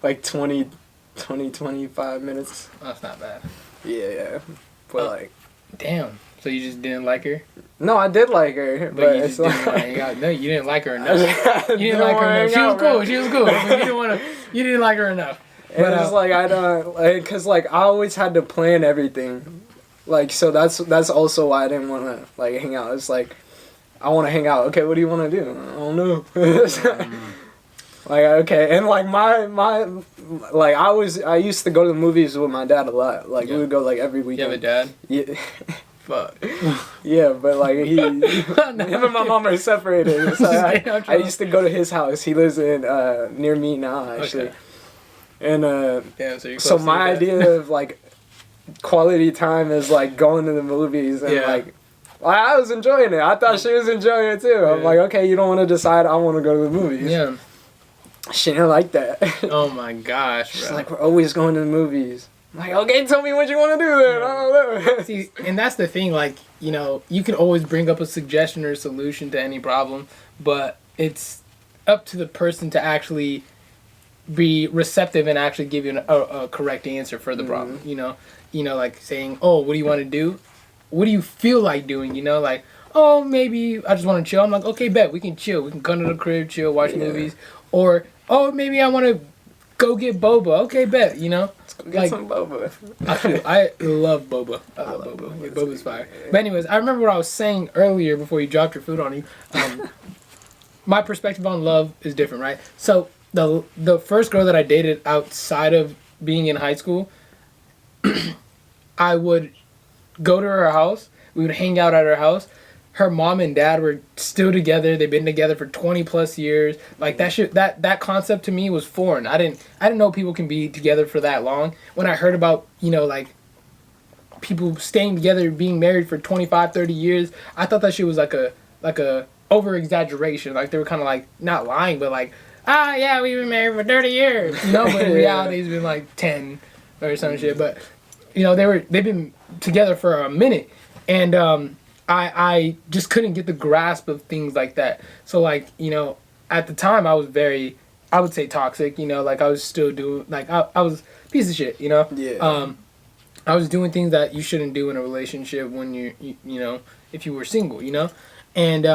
Like 25 minutes. Oh, that's not bad. Yeah. But like... Damn, so you just didn't like her? No, I did like her, but you it's just like... didn't want to hang out. No, you didn't like her enough. You didn't like her enough. She was cool, but you didn't like her enough. But it's like, I don't... Like, cause like, I always had to plan everything. Like, so that's also why I didn't want to, like, hang out. It's like, I want to hang out. Okay, what do you want to do? I don't know. Like, okay. And, like, like, I used to go to the movies with my dad a lot. Like, we would go, like, every weekend. You have a dad? Yeah. Fuck. Yeah, but, like, him and my mom are separated. So I used to go to his house. He lives in, near me now, actually. Okay. And, damn, so my idea of, like, quality time is like going to the movies and like I was enjoying it. I thought she was enjoying it too. Yeah. I'm like, okay, you don't want to decide, I want to go to the movies. Yeah. She didn't like that. Oh my gosh, bro. She's like, we're always going to the movies. I'm like, okay, tell me what you want to do then. I don't know. See, and that's the thing, like, you know, you can always bring up a suggestion or a solution to any problem, but it's up to the person to actually be receptive and actually give you a correct answer for the problem, you know, like saying, oh, what do you want to do? What do you feel like doing? You know, like, oh, maybe I just want to chill. I'm like, okay, bet, we can chill. We can come to the crib, chill, watch movies. Or, oh, maybe I want to go get boba. Okay, bet, you know. Let's go get some boba. I love boba. I love boba. Yeah, boba's fire. But anyways, I remember what I was saying earlier before you dropped your food on you. My perspective on love is different, right? So the first girl that I dated outside of being in high school, I would go to her house. We would hang out at her house. Her mom and dad were still together. They've been together for 20 plus years. Like that shit, that concept to me was foreign. I didn't know people can be together for that long. When I heard about, you know, like people staying together, being married for 25, 30 years, I thought that shit was like a over exaggeration. Like they were kind of like not lying, but like, yeah, we've been married for 30 years. You know, but in reality it's been like 10 or some shit. But you know, they've been together for a minute, and I just couldn't get the grasp of things like that. So like, you know, at the time I was very, I would say toxic, you know, like I was still doing, like I was a piece of shit, you know? Yeah. I was doing things that you shouldn't do in a relationship when you know, if you were single, you know? And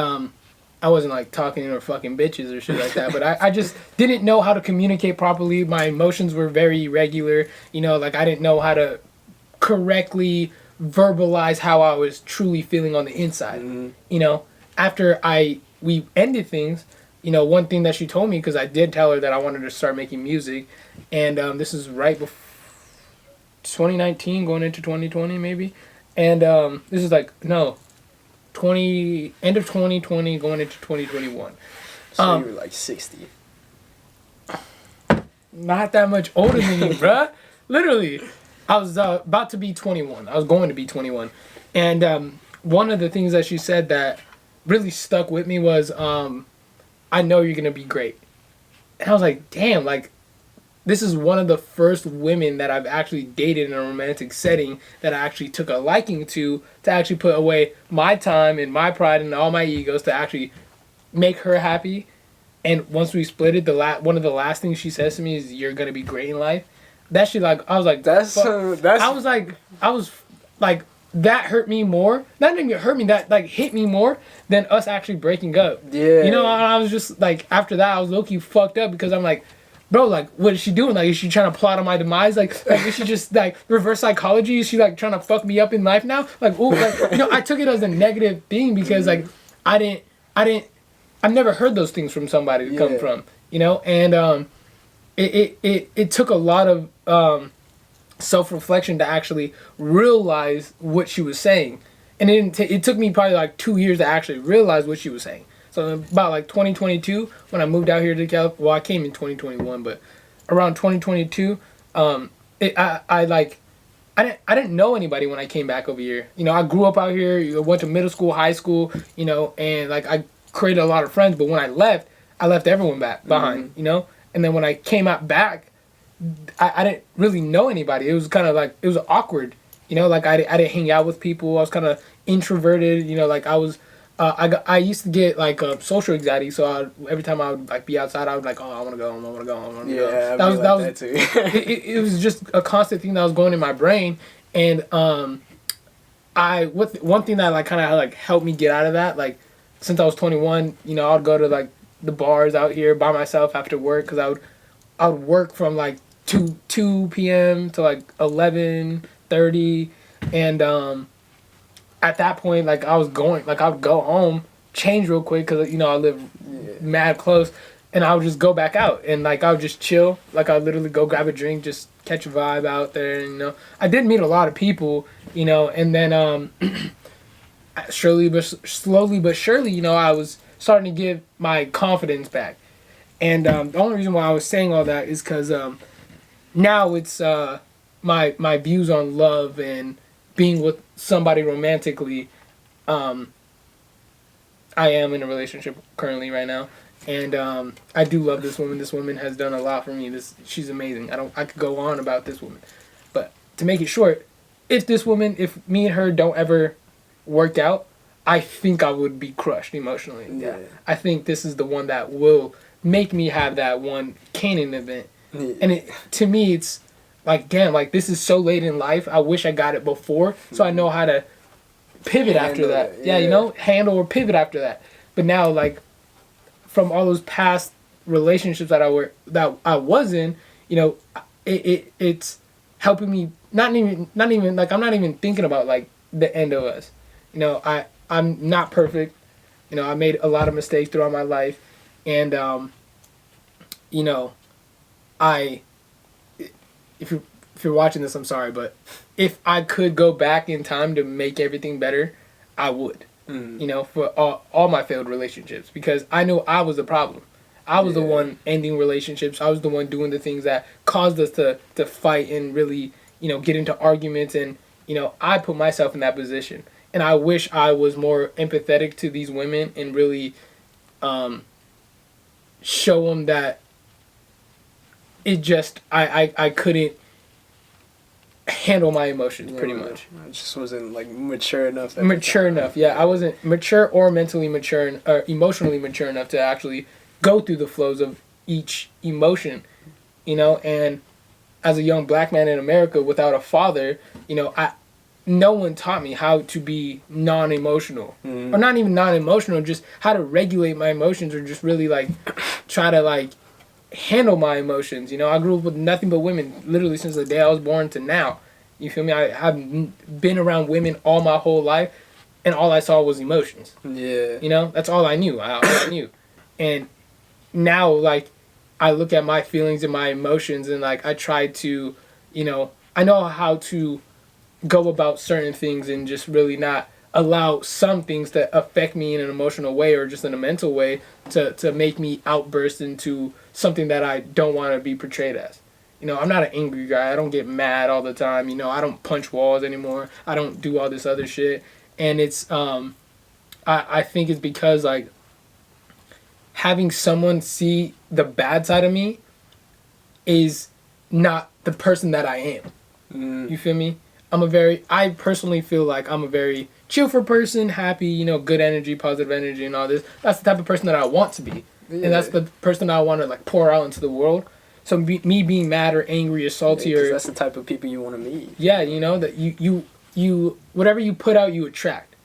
I wasn't like talking to fucking bitches or shit like that, but I just didn't know how to communicate properly. My emotions were very irregular, you know, like I didn't know how to correctly verbalize how I was truly feeling on the inside. You know, after we ended things, you know, one thing that she told me, because I did tell her that I wanted to start making music, and this is right before 2019 going into 2020 maybe, and this is like end of 2020 going into 2021. So you were like 60. Not that much older than you, bruh. Literally. I was about to be 21. I was going to be 21. And one of the things that she said that really stuck with me was, I know you're going to be great. And I was like, damn, like, this is one of the first women that I've actually dated in a romantic setting that I actually took a liking to actually put away my time and my pride and all my egos to actually make her happy. And once we split it, one of the last things she says to me is, "You're gonna be great in life." That shit, like, I was like, that's I was like, that hurt me more. Not even hurt me, that like hit me more than us actually breaking up. Yeah. You know, I was just like, after that, I was low-key fucked up because I'm like, bro, like, what is she doing? Like, is she trying to plot on my demise? Like is she just, like, reverse psychology? Is she, like, trying to fuck me up in life now? Like, ooh, like, you know, I took it as a negative thing because, like, I've never heard those things from somebody to come from, you know? And, it took a lot of, self-reflection to actually realize what she was saying. And it took me probably, like, 2 years to actually realize what she was saying. So about like 2022, when I moved out here to California, well, I came in 2021, but around 2022, I didn't know anybody when I came back over here. You know, I grew up out here, went to middle school, high school, you know, and like I created a lot of friends. But when I left everyone back behind, you know. And then when I came out back, I didn't really know anybody. It was kind of like, it was awkward, you know. Like I didn't hang out with people. I was kind of introverted, you know. Like I was. I used to get like social anxiety, so every time I would like be outside, I would like, oh, I want to go, Yeah, that was too. it was just a constant thing that was going in my brain, and one thing that like kind of like helped me get out of that, like since I was 21, you know, I would go to like the bars out here by myself after work because I would work from like 2 p.m. to like 11:30, and at that point, like, I would go home, change real quick, because, you know, I live mad close, and I would just go back out, and, like, I would just chill. Like, I would literally go grab a drink, just catch a vibe out there, and, you know. I did meet a lot of people, you know, and then, slowly but surely, you know, I was starting to get my confidence back. And the only reason why I was saying all that is because now it's my views on love and being with somebody romantically. I am in a relationship currently right now, and I do love this woman. This woman has done a lot for me. She's amazing. I could go on about this woman, but to make it short, if me and her don't ever work out, I think I would be crushed emotionally. Yeah. I think this is the one that will make me have that one canon event, and to me it's like, damn, like, this is so late in life. I wish I got it before, so I know how to pivot after that. Yeah, you know, handle or pivot after that. But now, like, from all those past relationships that I was in, you know, it's helping me. Not even like, I'm not even thinking about like the end of us. You know, I'm not perfect. You know, I made a lot of mistakes throughout my life, and you know, if you're watching this, I'm sorry, but if I could go back in time to make everything better, I would. You know, for all my failed relationships, because I know I was the problem. I was the one ending relationships. I was the one doing the things that caused us to fight and really, you know, get into arguments. And, you know, I put myself in that position. And I wish I was more empathetic to these women and really show them that it just, I couldn't handle my emotions, pretty much. I just wasn't like mature enough. Yeah. I wasn't mature or mentally mature or emotionally mature enough to actually go through the flows of each emotion, you know. And as a young black man in America without a father, you know, no one taught me how to be non-emotional, or not even non-emotional, just how to regulate my emotions, or just really like try to like handle my emotions. You know, I grew up with nothing but women, literally since the day I was born to now. You feel me? I've been around women all my whole life, and all I saw was emotions. Yeah. You know, that's all I knew. All I knew. And now, like, I look at my feelings and my emotions, and like I try to, you know, I know how to go about certain things and just really not allow some things to affect me in an emotional way or just in a mental way to make me outburst into something that I don't want to be portrayed as. You know, I'm not an angry guy. I don't get mad all the time. You know, I don't punch walls anymore. I don't do all this other shit. And it's, I think it's because, like, having someone see the bad side of me is not the person that I am. You feel me? I personally feel like I'm a very cheerful person, happy, you know, good energy, positive energy, and all this. That's the type of person that I want to be. Yeah. And that's the person that I want to, like, pour out into the world. So me being mad or angry or salty or... that's the type of people you want to meet. Yeah, you know, that you whatever you put out, you attract.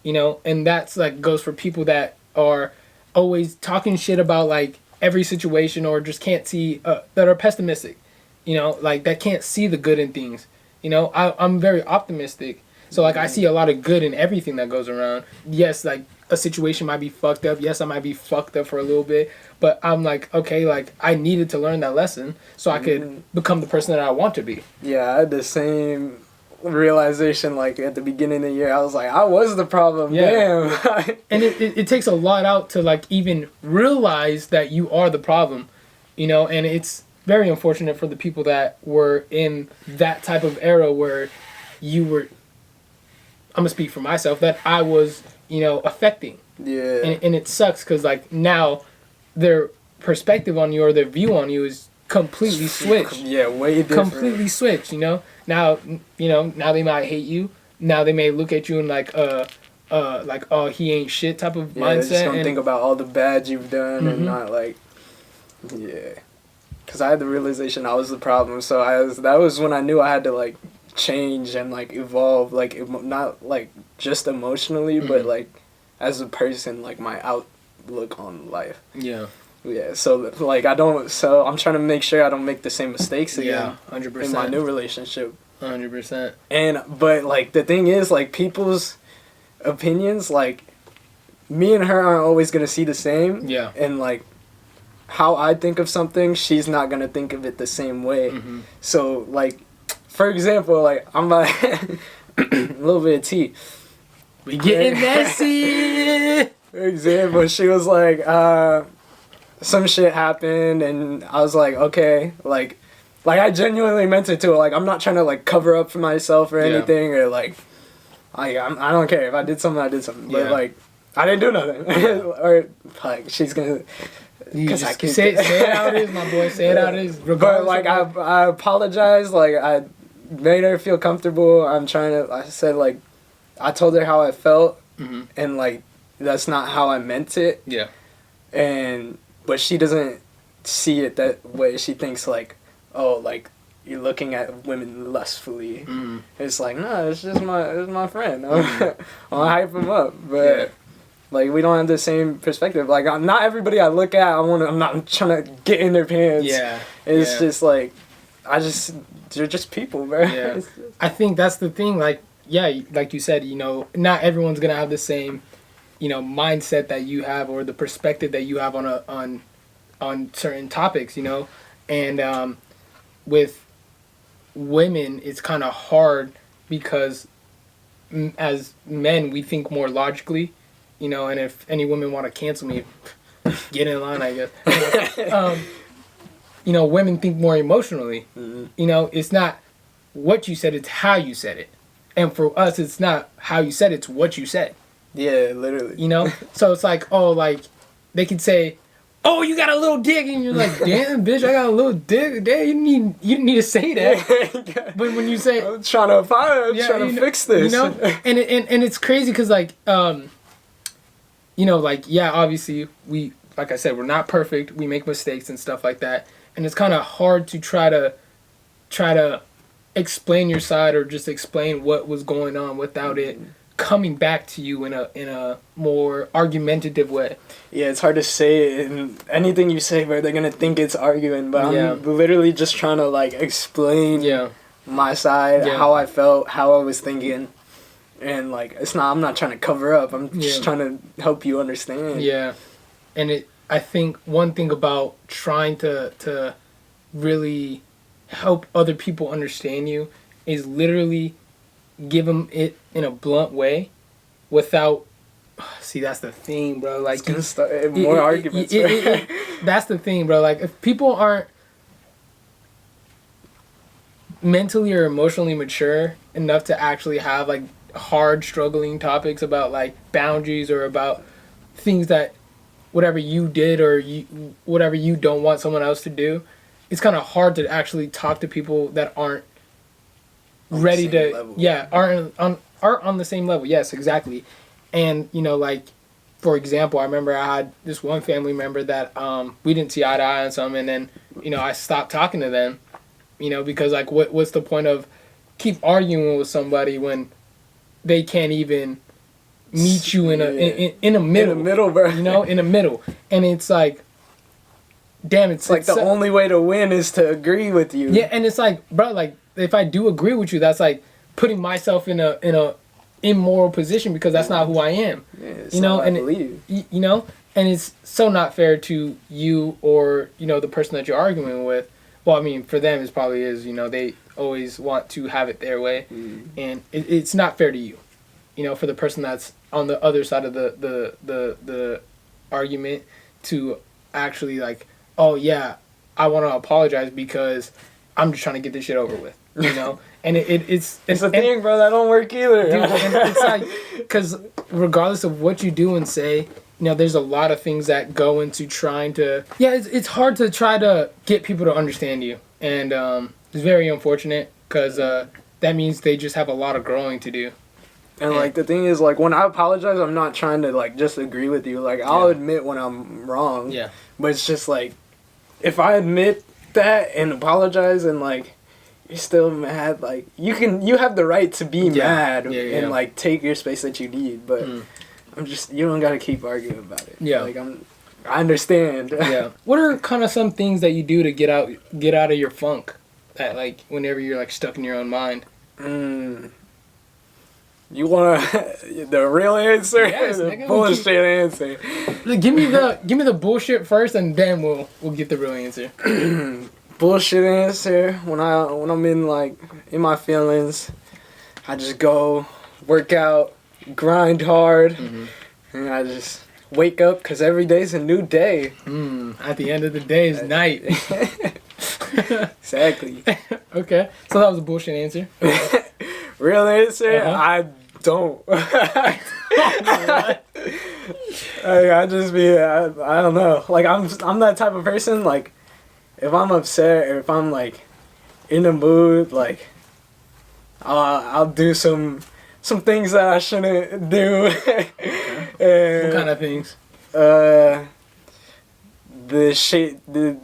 You know, and that's, like, goes for people that are always talking shit about, like, every situation or just can't see... that are pessimistic. You know, like, that can't see the good in things. You know, I'm very optimistic. So, like, I see a lot of good in everything that goes around. Yes, like, a situation might be fucked up. Yes, I might be fucked up for a little bit. But I'm like, okay, like, I needed to learn that lesson so I could become the person that I want to be. Yeah, I had the same realization, like, at the beginning of the year. I was like, I was the problem. Yeah. Damn. And it takes a lot out to, like, even realize that you are the problem. You know, and it's very unfortunate for the people that were in that type of era where you were... I'm gonna speak for myself, that I was, you know, affecting. Yeah. And it sucks because, like, now their perspective on you or their view on you is completely switched. Yeah, way different. Completely switched, you know? Now they might hate you. Now they may look at you and, like, oh, he ain't shit type of mindset. They just don't think about all the bad you've done and not, like, yeah. Because I had the realization I was the problem, so that was when I knew I had to, like, change and, like, evolve, like, not, like, just emotionally, but, like, as a person, like, my outlook on life. Yeah. Yeah, so, like, I'm trying to make sure I don't make the same mistakes again. Yeah, 100%. In my new relationship. 100%. But, like, the thing is, like, people's opinions, like, me and her aren't always going to see the same. Yeah. And, like, how I think of something, she's not going to think of it the same way. So, like, for example, like, I'm like, a little bit of tea. We getting messy. For example, she was like, some shit happened, and I was like, okay, like I genuinely meant it too. Like, I'm not trying to, like, cover up for myself or anything, or, like, I don't care. If I did something, I did something. But, like, I didn't do nothing. Or, like, she's gonna... Because I can say it how it is, my boy. Say it how it is. But, like, I apologize. Like, I made her feel comfortable. I said, like, I told her how I felt, and, like, that's not how I meant it. Yeah. But she doesn't see it that way. She thinks, like, oh, like, you're looking at women lustfully. It's like, no, it's my friend. I'll hype him up. But, like, we don't have the same perspective. Like, not everybody I look at, I'm not trying to get in their pants. Yeah. It's just, like, they're just people, bro. Yeah. I think that's the thing. Like, yeah, like you said, you know, not everyone's going to have the same, you know, mindset that you have or the perspective that you have on certain topics, you know. And with women, it's kind of hard because as men, we think more logically, you know, and if any women want to cancel me, get in line, I guess. You know, women think more emotionally. You know, it's not what you said, it's how you said it. And for us, it's not how you said it, it's what you said. Yeah, literally. You know? So it's like, oh, like, they could say, oh, you got a little dick, and you're like, damn, bitch, I got a little dick. Damn, you didn't need to say that. But when you say... I'm trying to fix this. You know? And it's crazy because, like, you know, like, yeah, obviously, like I said, we're not perfect. We make mistakes and stuff like that. And it's kind of hard to try to explain your side or just explain what was going on without it coming back to you in a more argumentative way. Yeah, it's hard to say it, and anything you say, but they're gonna think it's arguing. But I'm literally just trying to, like, explain my side, how I felt, how I was thinking, and, like, I'm not trying to cover up. I'm just trying to help you understand. Yeah, and I think one thing about trying to really help other people understand you is literally give them it in a blunt way without... See, that's the thing, bro. Like, it's gonna start more arguments. That's the thing, bro. Like, if people aren't mentally or emotionally mature enough to actually have, like, hard struggling topics about, like, boundaries or about things that whatever you did or whatever you don't want someone else to do, it's kind of hard to actually talk to people that aren't ready to level. aren't on the same level. Yes, exactly. And like, for example, I remember I had this one family member that we didn't see eye to eye on something, and then I stopped talking to them, because like what's the point of keep arguing with somebody when they can't even meet you in a middle. In the middle, bro. In the middle. And it's like, damn, it's like the only way to win is to agree with you. Yeah, and it's like, bro, like if I do agree with you, that's like putting myself in a immoral position because that's not who I am. Yeah, it's not what I believe. And it's so not fair to you or the person that you're arguing with. Well, I mean, for them, it probably is. They always want to have it their way, and it's not fair to you. For the person that's on the other side of the argument to actually like, oh yeah, I want to apologize because I'm just trying to get this shit over with. And it's a thing, bro. That don't work either. Dude, and it's like, because regardless of what you do and say, there's a lot of things that go into trying to. Yeah, it's hard to try to get people to understand you, and it's very unfortunate because that means they just have a lot of growing to do. And like the thing is, like when I apologize, I'm not trying to like just agree with you. Like I'll admit when I'm wrong. Yeah. But it's just like, if I admit that and apologize and like you're still mad, like you have the right to be mad and like take your space that you need, but you don't gotta keep arguing about it. Yeah. Like I understand. Yeah. What are kind of some things that you do to get out of your funk? That like whenever you're like stuck in your own mind. You want the real answer? Yes, the bullshit answer. Give me the bullshit first, and then we'll get the real answer. Bullshit answer. When I'm in my feelings, I just go work out, grind hard, and I just wake up because every day's a new day. At the end of the day is night. Exactly. Okay, so that was a bullshit answer. Real answer? I don't. I don't know. Like I'm that type of person. Like if I'm upset or if I'm like in a mood, like I'll do some things that I shouldn't do. What kind of things? The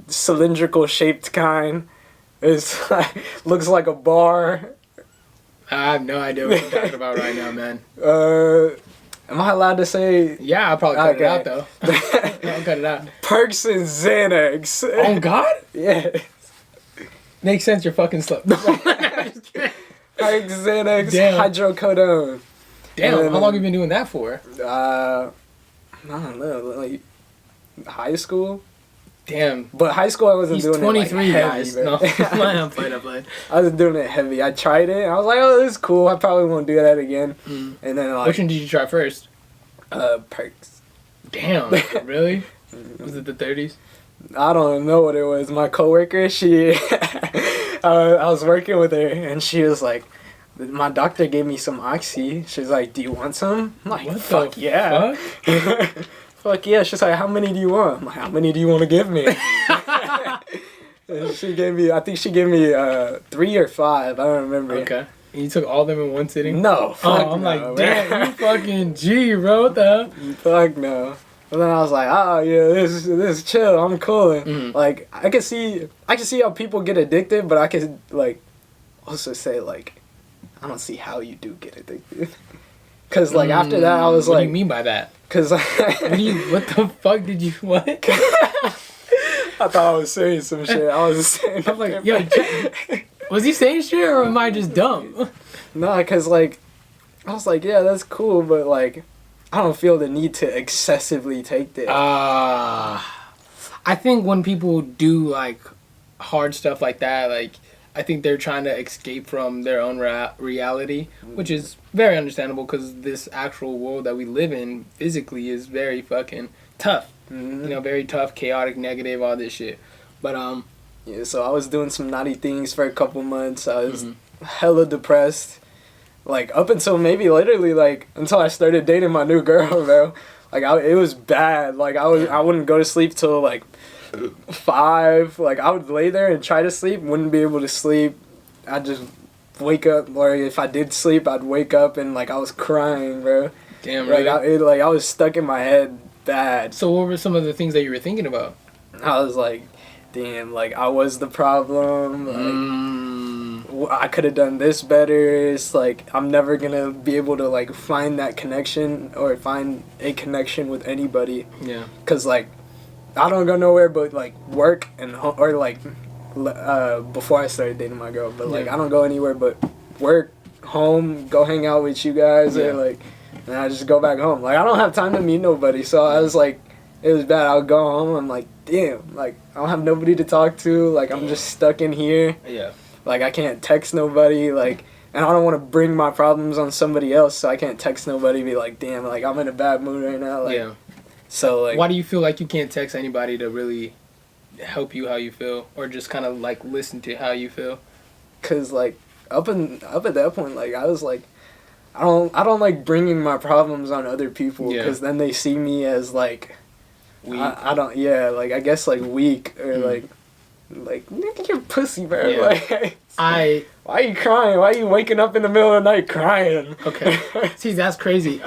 cylindrical shaped kind is looks like a bar. I have no idea what you're talking about right now, man. Am I allowed to say? Yeah, I'll probably cut it out, though. I'll cut it out. Perks and Xanax. Oh, God? Yeah. Makes sense, you're fucking slow. Perks, Xanax, hydrocodone. Damn, how long have you been doing that for? I don't know, like high school? Damn. But high school I wasn't doing 23, it like guys. heavy, No, I'm playing. I was doing it heavy. I tried it. I was like, oh, this is cool. I probably won't do that again. And then like, which one did you try first? Perks. Damn. Really? Was it the 30s? I don't know what it was. My coworker, she, I was working with her, and she was like, my doctor gave me some Oxy. She's like, do you want some? I'm like, what fuck the yeah. Fuck? Fuck yeah. She's like, how many do you want? I'm like, how many do you want to give me? She gave me, I think she gave me 3 or 5. I don't remember. Okay. And you took all of them in one sitting? No. Fuck I'm no, like, damn, you fucking G, bro. What the hell? Fuck no. And then I was like, oh yeah, this is chill. I'm cool. Like I can see how people get addicted, but I can like also say like I don't see how you do get addicted. Cause like after that I was what like, do you mean by that? Cause what the fuck did you what? I thought I was saying some shit. I was just saying. I'm like, yo, was he saying shit or am I just dumb? Nah, cause like I was like, yeah, that's cool, but like I don't feel the need to excessively take this. I think when people do like hard stuff like that, like I think they're trying to escape from their own reality, which is very understandable because this actual world that we live in physically is very fucking tough. Very tough, chaotic, negative, all this shit. But yeah, so I was doing some naughty things for a couple months. I was hella depressed. Like, up until maybe literally, like, until I started dating my new girl, bro. Like it was bad. Like I wouldn't go to sleep till like 5. Like I would lay there and try to sleep, wouldn't be able to sleep. I'd just wake up, or if I did sleep, I'd wake up and like I was crying, bro. Damn, like really? I was stuck in my head bad. So what were some of the things that you were thinking about? I was like, damn, like I was the problem. Like I could have done this better. It's like I'm never gonna be able to like find that connection or find a connection with anybody. Yeah. Cause like I don't go nowhere but like work and or like before I started dating my girl, but like I don't go anywhere but work, home, go hang out with you guys, or like, and I just go back home. Like I don't have time to meet nobody, so I was like, it was bad. I would go home. I'm like, damn, like I don't have nobody to talk to. Like I'm just stuck in here. Yeah. Like I can't text nobody. Like, and I don't want to bring my problems on somebody else, so I can't text nobody. Be like, damn, like I'm in a bad mood right now. Like, yeah. So like, why do you feel like you can't text anybody to really help you how you feel, or just kind of like listen to how you feel? Cause like up at that point, like I was like, I don't like bringing my problems on other people, because then they see me as like weak. I don't like I guess like weak, or like nigga, you're pussy, bro. Like why are you crying? Why are you waking up in the middle of the night crying? Okay. See, that's crazy.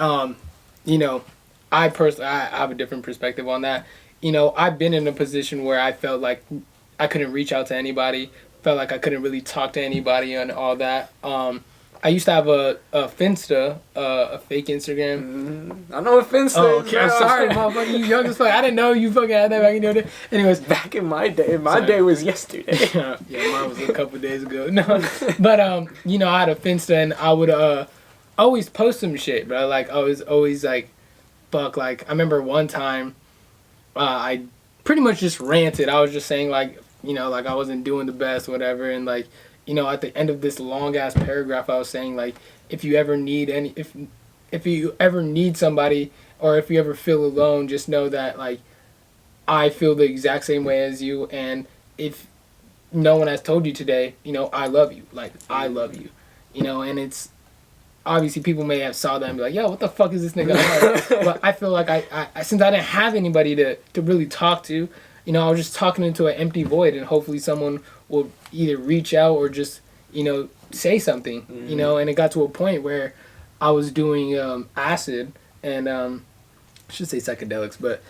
You know, I have a different perspective on that. You know, I've been in a position where I felt like I couldn't reach out to anybody, felt like I couldn't really talk to anybody and all that. I used to have a Finsta, a fake Instagram. I know what Finsta is. Oh, okay. I'm sorry, motherfucker. You young as fuck. I didn't know you fucking had that back in your day. Anyways. Back in my day. My day was yesterday. Yeah, mine was a couple days ago. No. But, you know, I had a Finsta, and I would always post some shit, bro. Like, I was always like, fuck. Like, I remember one time, I pretty much just ranted. I was just saying, like, you know, like I wasn't doing the best, whatever, and like, you know, at the end of this long ass paragraph, I was saying like, if you ever need if you ever need somebody, or if you ever feel alone, just know that like, I feel the exact same way as you, and if no one has told you today, you know, I love you. Like, I love you, you know, and it's obviously people may have saw that and be like, yo, what the fuck is this nigga like? But I feel like I since I didn't have anybody to really talk to, you know, I was just talking into an empty void, and hopefully someone will either reach out or just, you know, say something, you know. And it got to a point where I was doing acid, and I should say psychedelics, but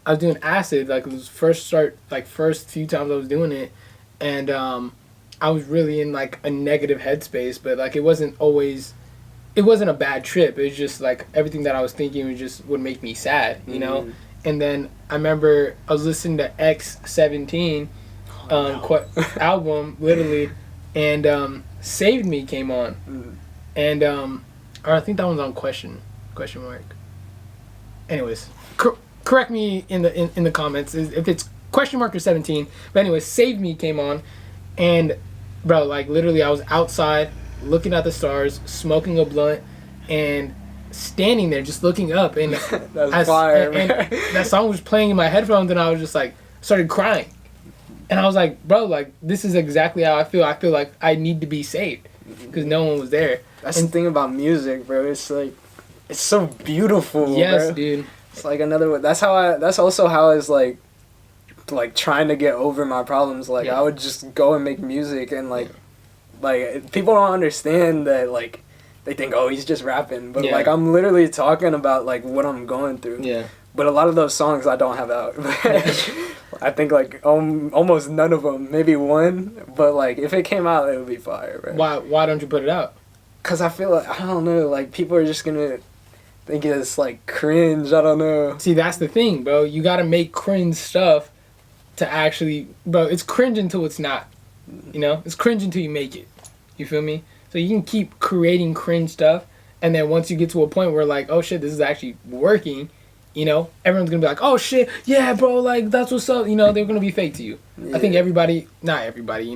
I was doing acid, like it was first few times I was doing it, and I was really in like a negative headspace, but like it wasn't a bad trip. It was just like everything that I was thinking would make me sad, you know. And then I remember I was listening to XoZxck album, literally, and Saved Me came on, and or I think that one's on question mark. Anyways, correct me in the comments if it's question mark or 17. But anyways, Saved Me came on, and bro, like literally I was outside looking at the stars, smoking a blunt, and standing there just looking up, and that's fire, man. And that song was playing in my headphones, and I was just like started crying, and I was like, bro, like this is exactly how I feel. I feel like I need to be saved because no one was there. That's the thing about music, bro. It's like it's so beautiful. Yes, bro. dude. It's like another way. That's also how I was like trying to get over my problems. Like I would just go and make music, and like people don't understand that, like they think, oh, he's just rapping, but like I'm literally talking about like what I'm going through. Yeah. But a lot of those songs I don't have out. I think like almost none of them, maybe one. But like if it came out, it would be fire, right? Why don't you put it out? Cause I feel like, I don't know, like people are just gonna think it's like cringe. I don't know. See, that's the thing, bro. You gotta make cringe stuff to actually, bro. It's cringe until it's not. You know, it's cringe until you make it. You feel me? So you can keep creating cringe stuff, and then once you get to a point where like, oh shit, this is actually working, you know, everyone's gonna be like, oh shit, yeah, bro, like that's what's up. You know, they're gonna be fake to you. Yeah. I think not everybody, you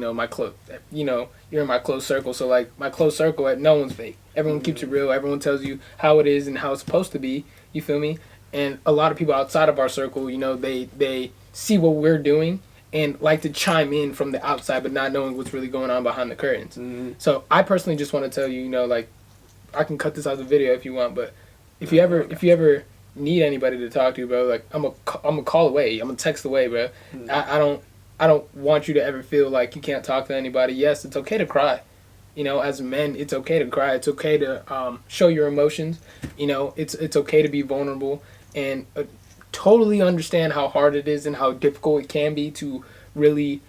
know, you're in my close circle, so like my close circle, no one's fake. Everyone keeps it real. Everyone tells you how it is and how it's supposed to be. You feel me? And a lot of people outside of our circle, you know, they see what we're doing and like to chime in from the outside, but not knowing what's really going on behind the curtains. So I personally just want to tell you, you know, like I can cut this out of the video if you want, but if you ever need anybody to talk to, bro, like I'm a call away. I'm a text away, bro. I don't want you to ever feel like you can't talk to anybody. Yes, it's okay to cry. You know, as men, it's okay to cry. It's okay to show your emotions. You know, it's okay to be vulnerable and totally understand how hard it is and how difficult it can be to really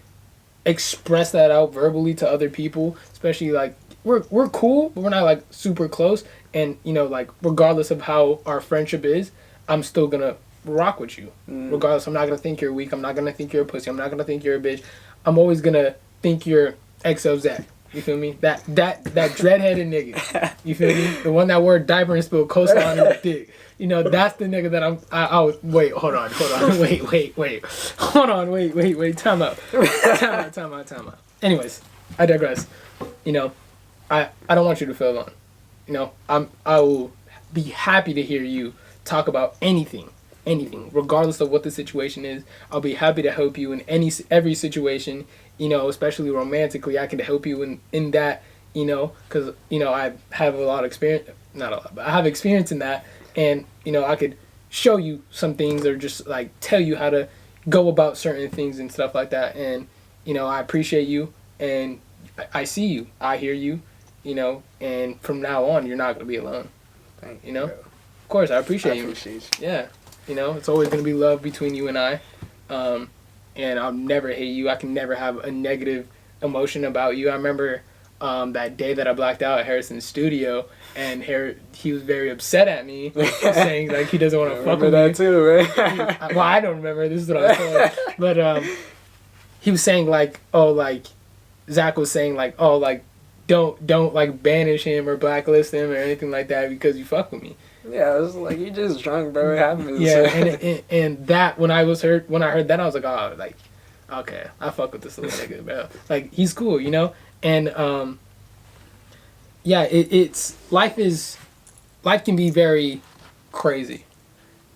express that out verbally to other people. Especially like we're cool, but we're not like super close. And you know, like regardless of how our friendship is, I'm still gonna rock with you. Regardless, I'm not gonna think you're weak. I'm not gonna think you're a pussy. I'm not gonna think you're a bitch. I'm always gonna think you're XoZxck. You feel me? That dreadheaded nigga. You feel me? The one that wore a diaper and spilled coleslaw on his dick. You know, that's the nigga that I was. Wait, hold on. Wait. Hold on, wait. Time out. Anyways, I digress. You know, I don't want you to feel alone. You know, I will be happy to hear you talk about anything, regardless of what the situation is. I'll be happy to help you in every situation. You know, especially romantically, I can help you in that. You know, because you know I have a lot of experience. Not a lot, but I have experience in that, and you know I could show you some things or just like tell you how to go about certain things and stuff like that. And you know, I appreciate you, and I see you, I hear you. You know, and from now on, you're not gonna be alone. Thank you, you know, bro. Of course, I appreciate you. You. Yeah, you know, it's always gonna be love between you and I, and I'll never hate you. I can never have a negative emotion about you. I remember that day that I blacked out at Harrison's studio, and he was very upset at me, saying like he doesn't want to fuck with me. I remember that too, right? Well, I don't remember. This is what I was told, but he was saying like, oh, like Zach was saying like, oh, like. Don't like banish him or blacklist him or anything like that because you fuck with me. Yeah, it was like you just drunk, bro. It happens. Yeah, and that when I heard that I was like, oh, like okay, I fuck with this little nigga, bro. Like he's cool, you know. And yeah, it's life can be very crazy,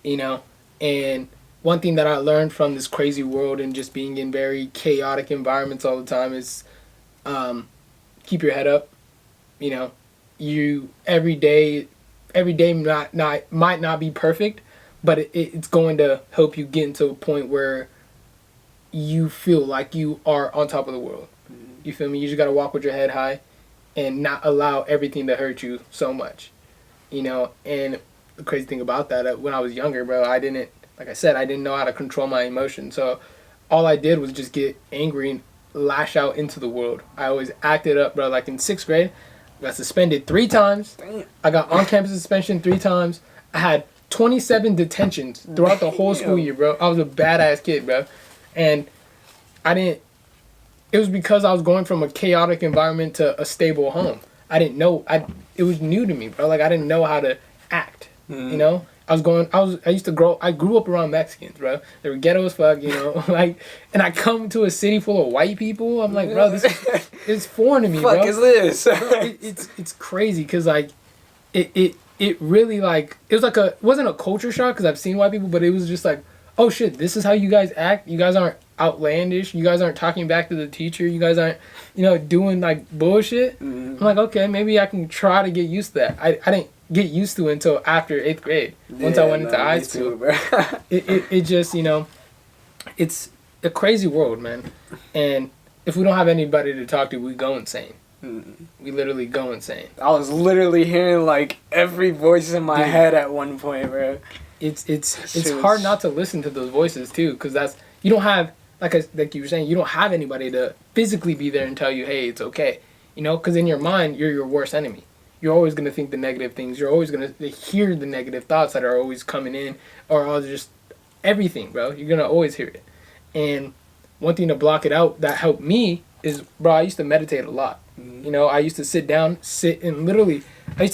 you know. And one thing that I learned from this crazy world and just being in very chaotic environments all the time is keep your head up. You know, you every day might not be perfect, but it's going to help you get into a point where you feel like you are on top of the world. You feel me? You just gotta walk with your head high and not allow everything to hurt you so much. You know, and the crazy thing about that, when I was younger, bro, I didn't know how to control my emotions. So all I did was just get angry and lash out into the world. I always acted up, bro. Like in 6th grade, I got suspended 3 times. Damn. I got on-campus suspension 3 times. I had 27 detentions throughout the whole school year, bro. I was a badass kid, bro. And it was because I was going from a chaotic environment to a stable home. I didn't know, it was new to me, bro. Like I didn't know how to act, you know? I grew up around Mexicans, bro. They were ghetto as fuck, you know, like, and I come to a city full of white people. I'm like, bro, it's foreign to me, bro. Fuck is this? It's crazy, cause like, it really like, it wasn't a culture shock, cause I've seen white people, but it was just like, oh shit, this is how you guys act. You guys aren't outlandish. You guys aren't talking back to the teacher. You guys aren't, you know, doing like bullshit. I'm like, okay, maybe I can try to get used to that. I didn't get used to it until after 8th grade. Once I went into high school, bro. it just, you know, it's a crazy world, man. And if we don't have anybody to talk to, we go insane. We literally go insane. I was literally hearing like every voice in my head at one point, bro. It's hard not to listen to those voices too, because you don't have, like you were saying, you don't have anybody to physically be there and tell you, hey, it's okay. You know, because in your mind, you're your worst enemy. You're always going to think the negative things. You're always going to hear the negative thoughts that are always coming in, or just everything, bro. You're going to always hear it. And one thing to block it out that helped me is, bro, I used to meditate a lot. You know, I used to sit and literally, I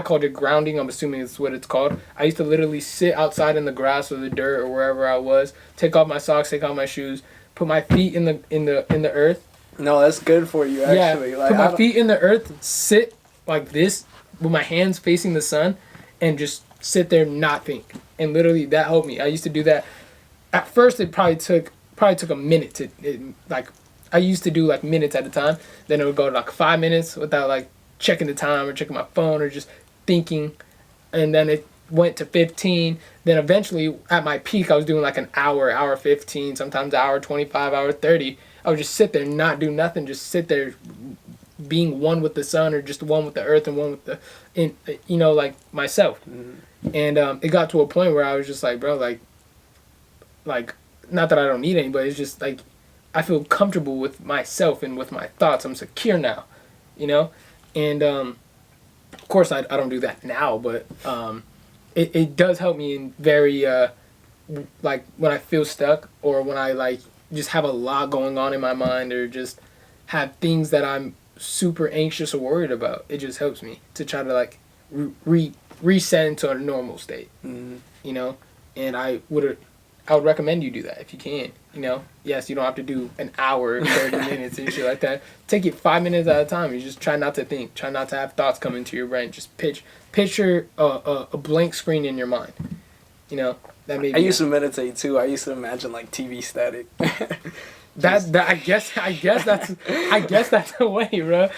called it grounding. I'm assuming it's what it's called. I used to literally sit outside in the grass or the dirt or wherever I was, take off my socks, take off my shoes, put my feet in the earth. No, that's good for you, actually. Yeah, like, put my feet in the earth, sit like this with my hands facing the sun, and just sit there and not think. And literally, that helped me. I used to do that. At first, it probably took a minute to, I used to do like minutes at a time. Then it would go to like 5 minutes without like checking the time or checking my phone or just thinking. And then went to 15. Then eventually at my peak, I was doing like an hour 15, sometimes hour 25, hour 30. I would just sit there and not do nothing, just sit there being one with the sun or just one with the earth and one with like myself. And it got to a point where I was just like, bro, like not that I don't need anybody, it's just like I feel comfortable with myself and with my thoughts. I'm secure now, and of course I don't do that now, but it does help me in very like when I feel stuck or when I like just have a lot going on in my mind or just have things that I'm super anxious or worried about. It just helps me to try to like reset into a normal state, and I would recommend you do that if you can. Yes, you don't have to do an hour, 30 minutes and shit like that. Take it 5 minutes at a time. You just try not to think. Try not to have thoughts come into your brain. Just picture a blank screen in your mind. That may be. I used to meditate too. I used to imagine like TV static. That I guess that's the way, bro.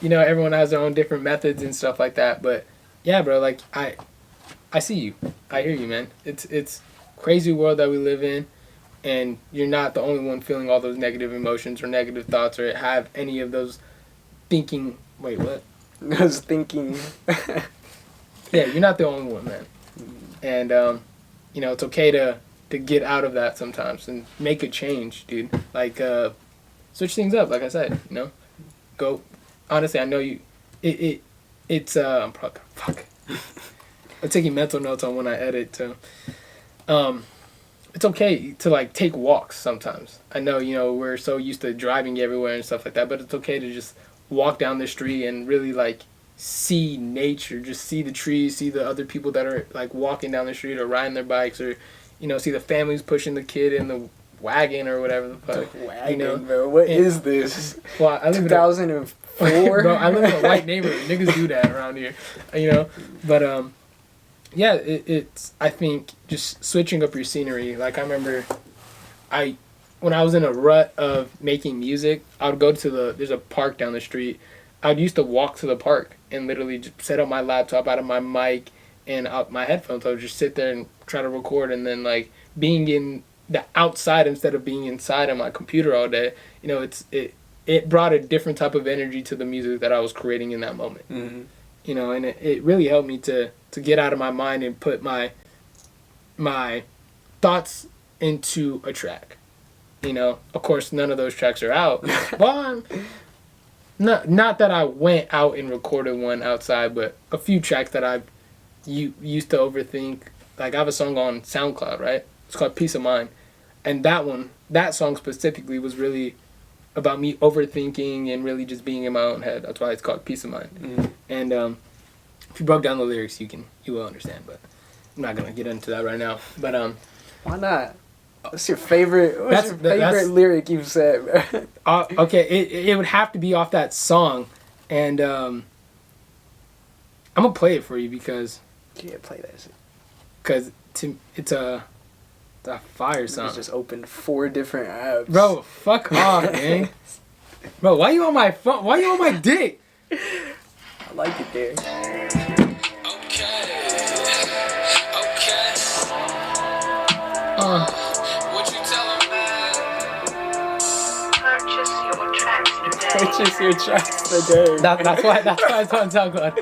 Everyone has their own different methods and stuff like that. But yeah, bro. Like I see you. I hear you, man. It's crazy world that we live in. And you're not the only one feeling all those negative emotions or negative thoughts or have any of those thinking. Wait, what? Those thinking. Yeah, you're not the only one, man. And it's okay to get out of that sometimes and make a change, dude. Like switch things up. Like I said, go. Honestly, I know you. It's I'm probably fuck. I'm taking mental notes on when I edit too. It's okay to like take walks sometimes. I know, we're so used to driving everywhere and stuff like that, but it's okay to just walk down the street and really like see nature, just see the trees, see the other people that are like walking down the street or riding their bikes or, see the families pushing the kid in the wagon or whatever the fuck. The wagon, bro. What is this? Well, I live 2004? Bro, I live in a white neighborhood. Niggas do that around here, but yeah, it's I think just switching up your scenery. Like I remember, when I was in a rut of making music, I would go to there's a park down the street. I would used to walk to the park and literally just set up my laptop out of my mic and out my headphones. I would just sit there and try to record, and then like being in the outside instead of being inside on my computer all day. It brought a different type of energy to the music that I was creating in that moment. And it really helped me to get out of my mind and put my thoughts into a track. Of course, none of those tracks are out. Well, not that I went out and recorded one outside, but a few tracks that I've used to overthink. Like I have a song on SoundCloud, right? It's called Peace of Mind. And that song specifically was really about me overthinking and really just being in my own head. That's why it's called Peace of Mind. And if you broke down the lyrics, you will understand. But I'm not gonna get into that right now. But why not? What's your favorite lyric you've said? Okay, it would have to be off that song, and I'm gonna play it for you because. Yeah, play that shit. Because it's a fire song. You just opened 4 different apps. Bro, fuck off, man. Bro, why you on my phone? Why you on my dick? I like it there. What you tell him, man? Purchase your tracks today. That's why it's on SoundCloud.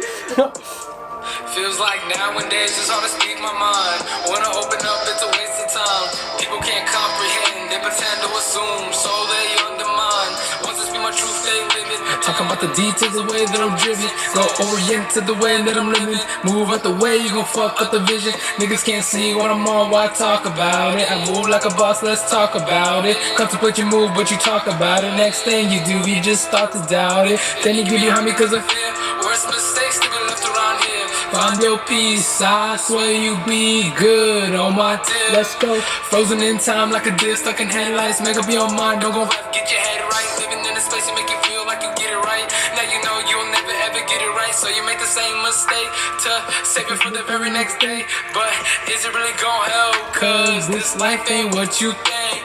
Feels like nowadays it's hard to speak my mind. Wanna open up, it's a waste of time. People can't comprehend, they pretend to assume, so they undermine. Once I speak my truth, they live it. Talking about the details, the way that I'm driven. Go orient to the way that I'm living. Move out the way, you gon' fuck up the vision. Niggas can't see what I'm on, why talk about it? I move like a boss, let's talk about it. Contemplate your move, but you talk about it. Next thing you do, you just start to doubt it. Then you get behind me cause of fear. Worst mistakes to be left around here. Find your peace, I swear you be good on my tip. Let's go. Frozen in time like a disc, stuck in headlights. Make up your mind, don't go left, get your head right. Living in a space you make you feel like you get it right. Now you know you'll never ever get it right. So you make the same mistake to save it for the very next day. But is it really gonna help? Cause this life ain't what you think.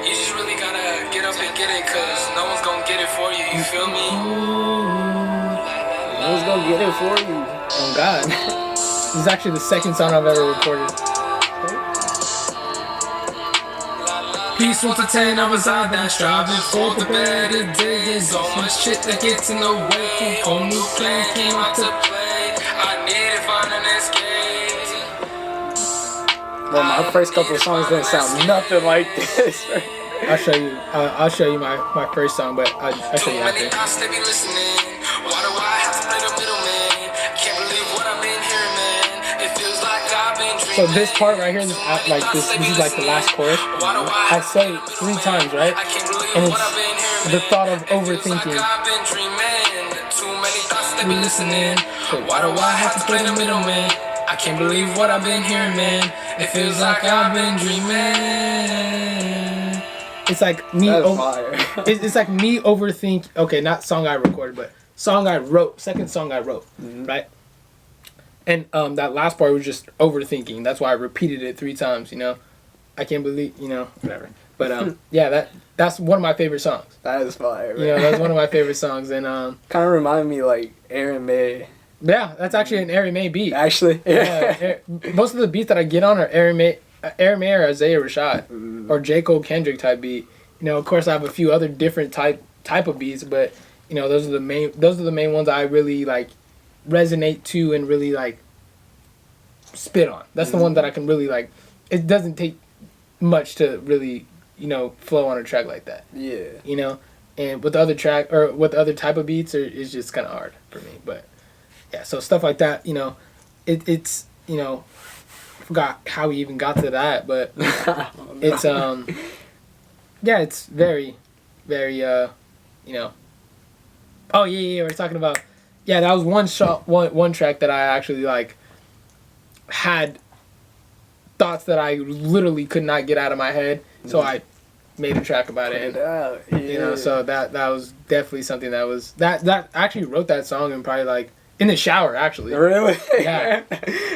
You just really gotta get up and get it. Cause no one's gonna get it for you, you feel me? No one's gonna get it for you. Oh God. This is actually the second song I've ever recorded. Peace 1 to 10, I was out there striving for the better days. So much shit that gets in the way. Whole new plan came out to play. I needed find an escape. Well, my first couple of songs didn't sound nothing like this. I'll show you. I'll show you my first song, but I'll show you Too many after. thoughts they be listening. Why do I have to play the middleman? Can't believe what I've been hearing, man. It feels like I've been So dreaming. this part right here, this is like the last chorus. Why do I say it 3 times, right? I can't believe And what I've it's been hearing, the man. thought of It feels overthinking. like I've been dreaming. Too many thoughts they be listening. Why do I have to play the middleman? I can't believe what I've been hearing, man. It feels like I've been dreaming. It's like me. That's fire. It's like me overthink. Okay, not song I recorded, but song I wrote. Second song I wrote, right? And that last part was just overthinking. That's why I repeated it 3 times. You know, I can't believe. You know, whatever. But yeah, that's one of my favorite songs. That is fire, man. You know, that's one of my favorite songs, and Kind of remind me like Aaron May. yeah, that's actually an Aaron May beat. Actually, Yeah, most of the beats that I get on are Aaron May or Isaiah Rashad or J. Cole Kendrick type beat. You know, of course, I have a few other different type of beats, but you know, those are the main ones I really like resonate to and really like spit on. That's the one that I can really like. It doesn't take much to really, you know, flow on a track like that. Yeah. You know, and with the other track or with the other type of beats, it's just kind of hard for me. But yeah, so stuff like that, you know, it's you know, I forgot how we even got to that, but it's yeah, it's very, very you know. Oh yeah, we're talking about that was one track that I actually like had thoughts that I literally could not get out of my head, so I made a track about it. And, you know, so that was definitely something that was that I actually wrote that song and probably like in the shower actually. Really? Yeah,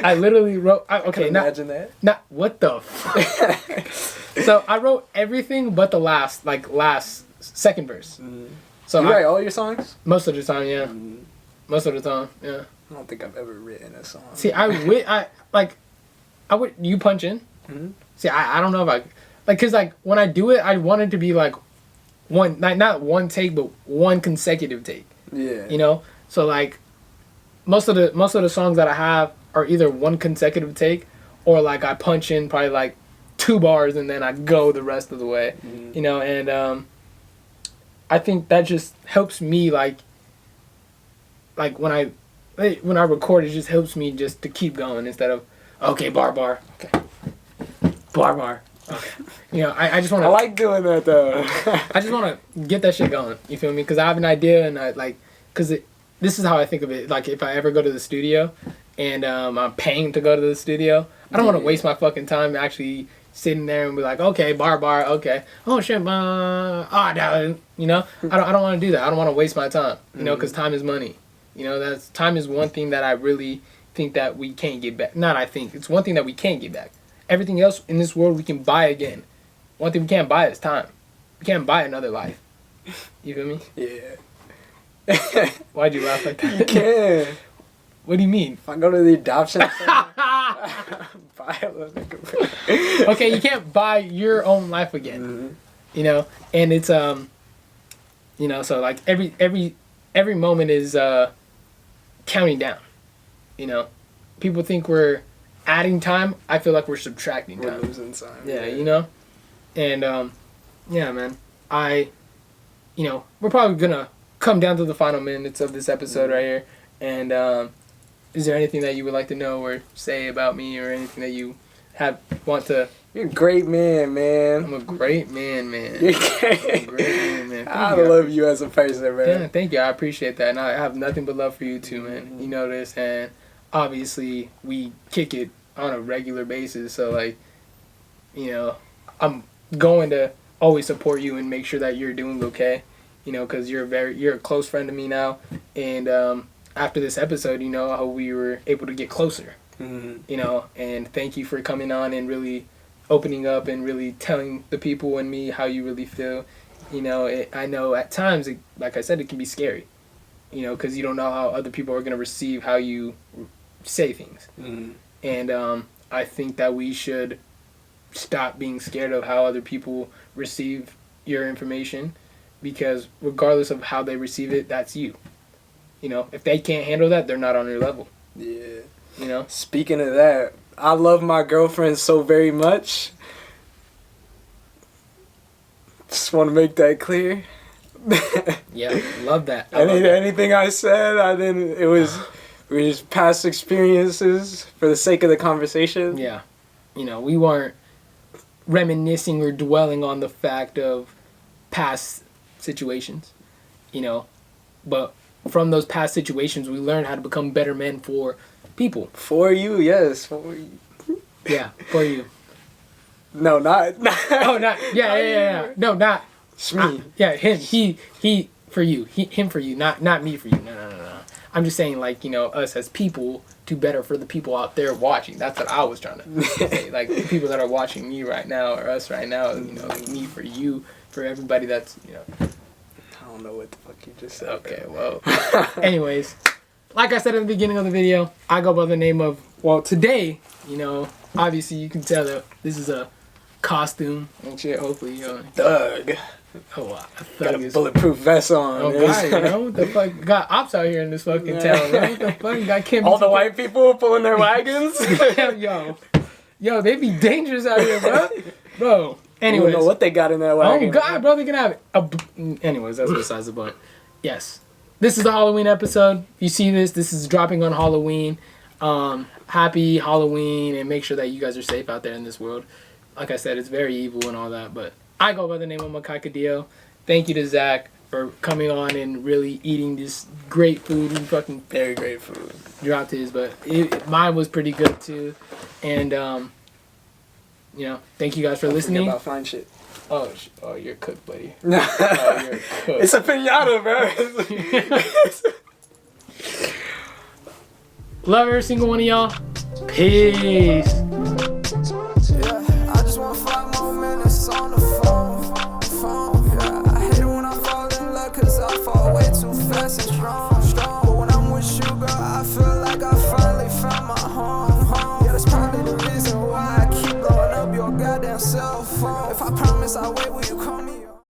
I literally wrote. Okay, imagine that. Not what the. So I wrote everything but the last second verse. So You write all your songs? most of the time, yeah. Most of the time, yeah. I don't think I've ever written a song. See, you punch in. See, I don't know if like, cause like when I do it, I want it to be like one, like not one take, but one consecutive take. Yeah. You know, so like most of the songs that I have are either one consecutive take, or like I punch in probably like 2 bars and then I go the rest of the way. You know, and I think that just helps me like when I record, it just helps me just to keep going instead of okay, bar, okay, bar, okay. You know, I just want to. I like doing that though. I just want to get that shit going. You feel me? Because I have an idea and I like, this is how I think of it. Like if I ever go to the studio and I'm paying to go to the studio, I don't want to waste my fucking time actually sitting there and be like, okay, bar, okay. Oh shit, no, you know, I don't want to do that. I don't want to waste my time. You know, because time is money. You know, time is one thing that I really think that we can't get back. Not I think. It's one thing that we can't get back. Everything else in this world we can buy again. One thing we can't buy is time. We can't buy another life. You feel me? Yeah. Why'd you laugh like that? You can. What do you mean? If I go to the adoption center, buy a little nigga. Okay, you can't buy your own life again. You know, and it's you know, so like every moment is counting down. You know, people think we're adding time. I feel like we're subtracting time. We're losing time. Yeah, you know, and yeah, man. You know, we're probably gonna come down to the final minutes of this episode right here. And is there anything that you would like to know or say about me, or anything that you want to? You're a great man, man. I'm a great man. You're great. I'm a great man. I love you as a person, man. Yeah, thank you. I appreciate that, and I have nothing but love for you too, man. You know this, and obviously we kick it on a regular basis. So like, you know, I'm going to always support you and make sure that you're doing okay. You know, because you're a close friend to me now, and after this episode, you know, how we were able to get closer. You know, and thank you for coming on and really opening up and really telling the people and me how you really feel. You know, I know at times, like I said, it can be scary. You know, because you don't know how other people are going to receive how you say things. Mm-hmm. And I think that we should stop being scared of how other people receive your information, because regardless of how they receive it, that's you. You know, if they can't handle that, they're not on your level. Yeah. You know? Speaking of that, I love my girlfriend so very much. Just want to make that clear. Yeah, love that. I love that. Anything I said, it was just past experiences for the sake of the conversation. Yeah. You know, we weren't reminiscing or dwelling on the fact of past situations, you know, but from those past situations, we learned how to become better men for people. For you, yes. For you. Yeah, for you. No, not. Oh, not. Yeah. No, not. Me. Yeah, him. He for you. Him for you. Not me for you. No. I'm just saying, like, you know, us as people do better for the people out there watching. That's what I was trying to say. Like, the people that are watching me right now or us right now, you know, like me for you, for everybody that's, you know. I don't know what the fuck you just said. Okay, well. Anyways, like I said at the beginning of the video, I go by the name of, well, today, you know, obviously you can tell that this is a costume and shit, hopefully, you know. Thug. Oh, wow. Got a bulletproof vest on. Oh, God, you know, what the fuck? Got ops out here in this fucking town, bro. What the fuck? You got Kim. All the white people pulling their wagons. Yo, they be dangerous out here, bro. Bro. Anyways. I don't know what they got in that wagon. Oh, God, bro, they can have it. Anyways, that's besides the point. Yes. This is the Halloween episode. You see this is dropping on Halloween. Happy Halloween, and make sure that you guys are safe out there in this world. Like I said, it's very evil and all that, but I go by the name of Makakadeo. Thank you to Zach for coming on and really eating this great food. He fucking very great food. Dropped his, but mine was pretty good too. And you know, thank you guys for listening. About fine shit. Oh, you're cooked, buddy. Oh, you're cooked. It's a pinata, bro. Love every single one of y'all. Peace. On the phone, yeah. I hate it when I fall in love, cause I fall way too fast and strong. But when I'm with you, girl, I feel like I finally found my home. Yeah, that's probably the reason why I keep blowing up your goddamn cell phone. If I promise I'll wait, will you call me?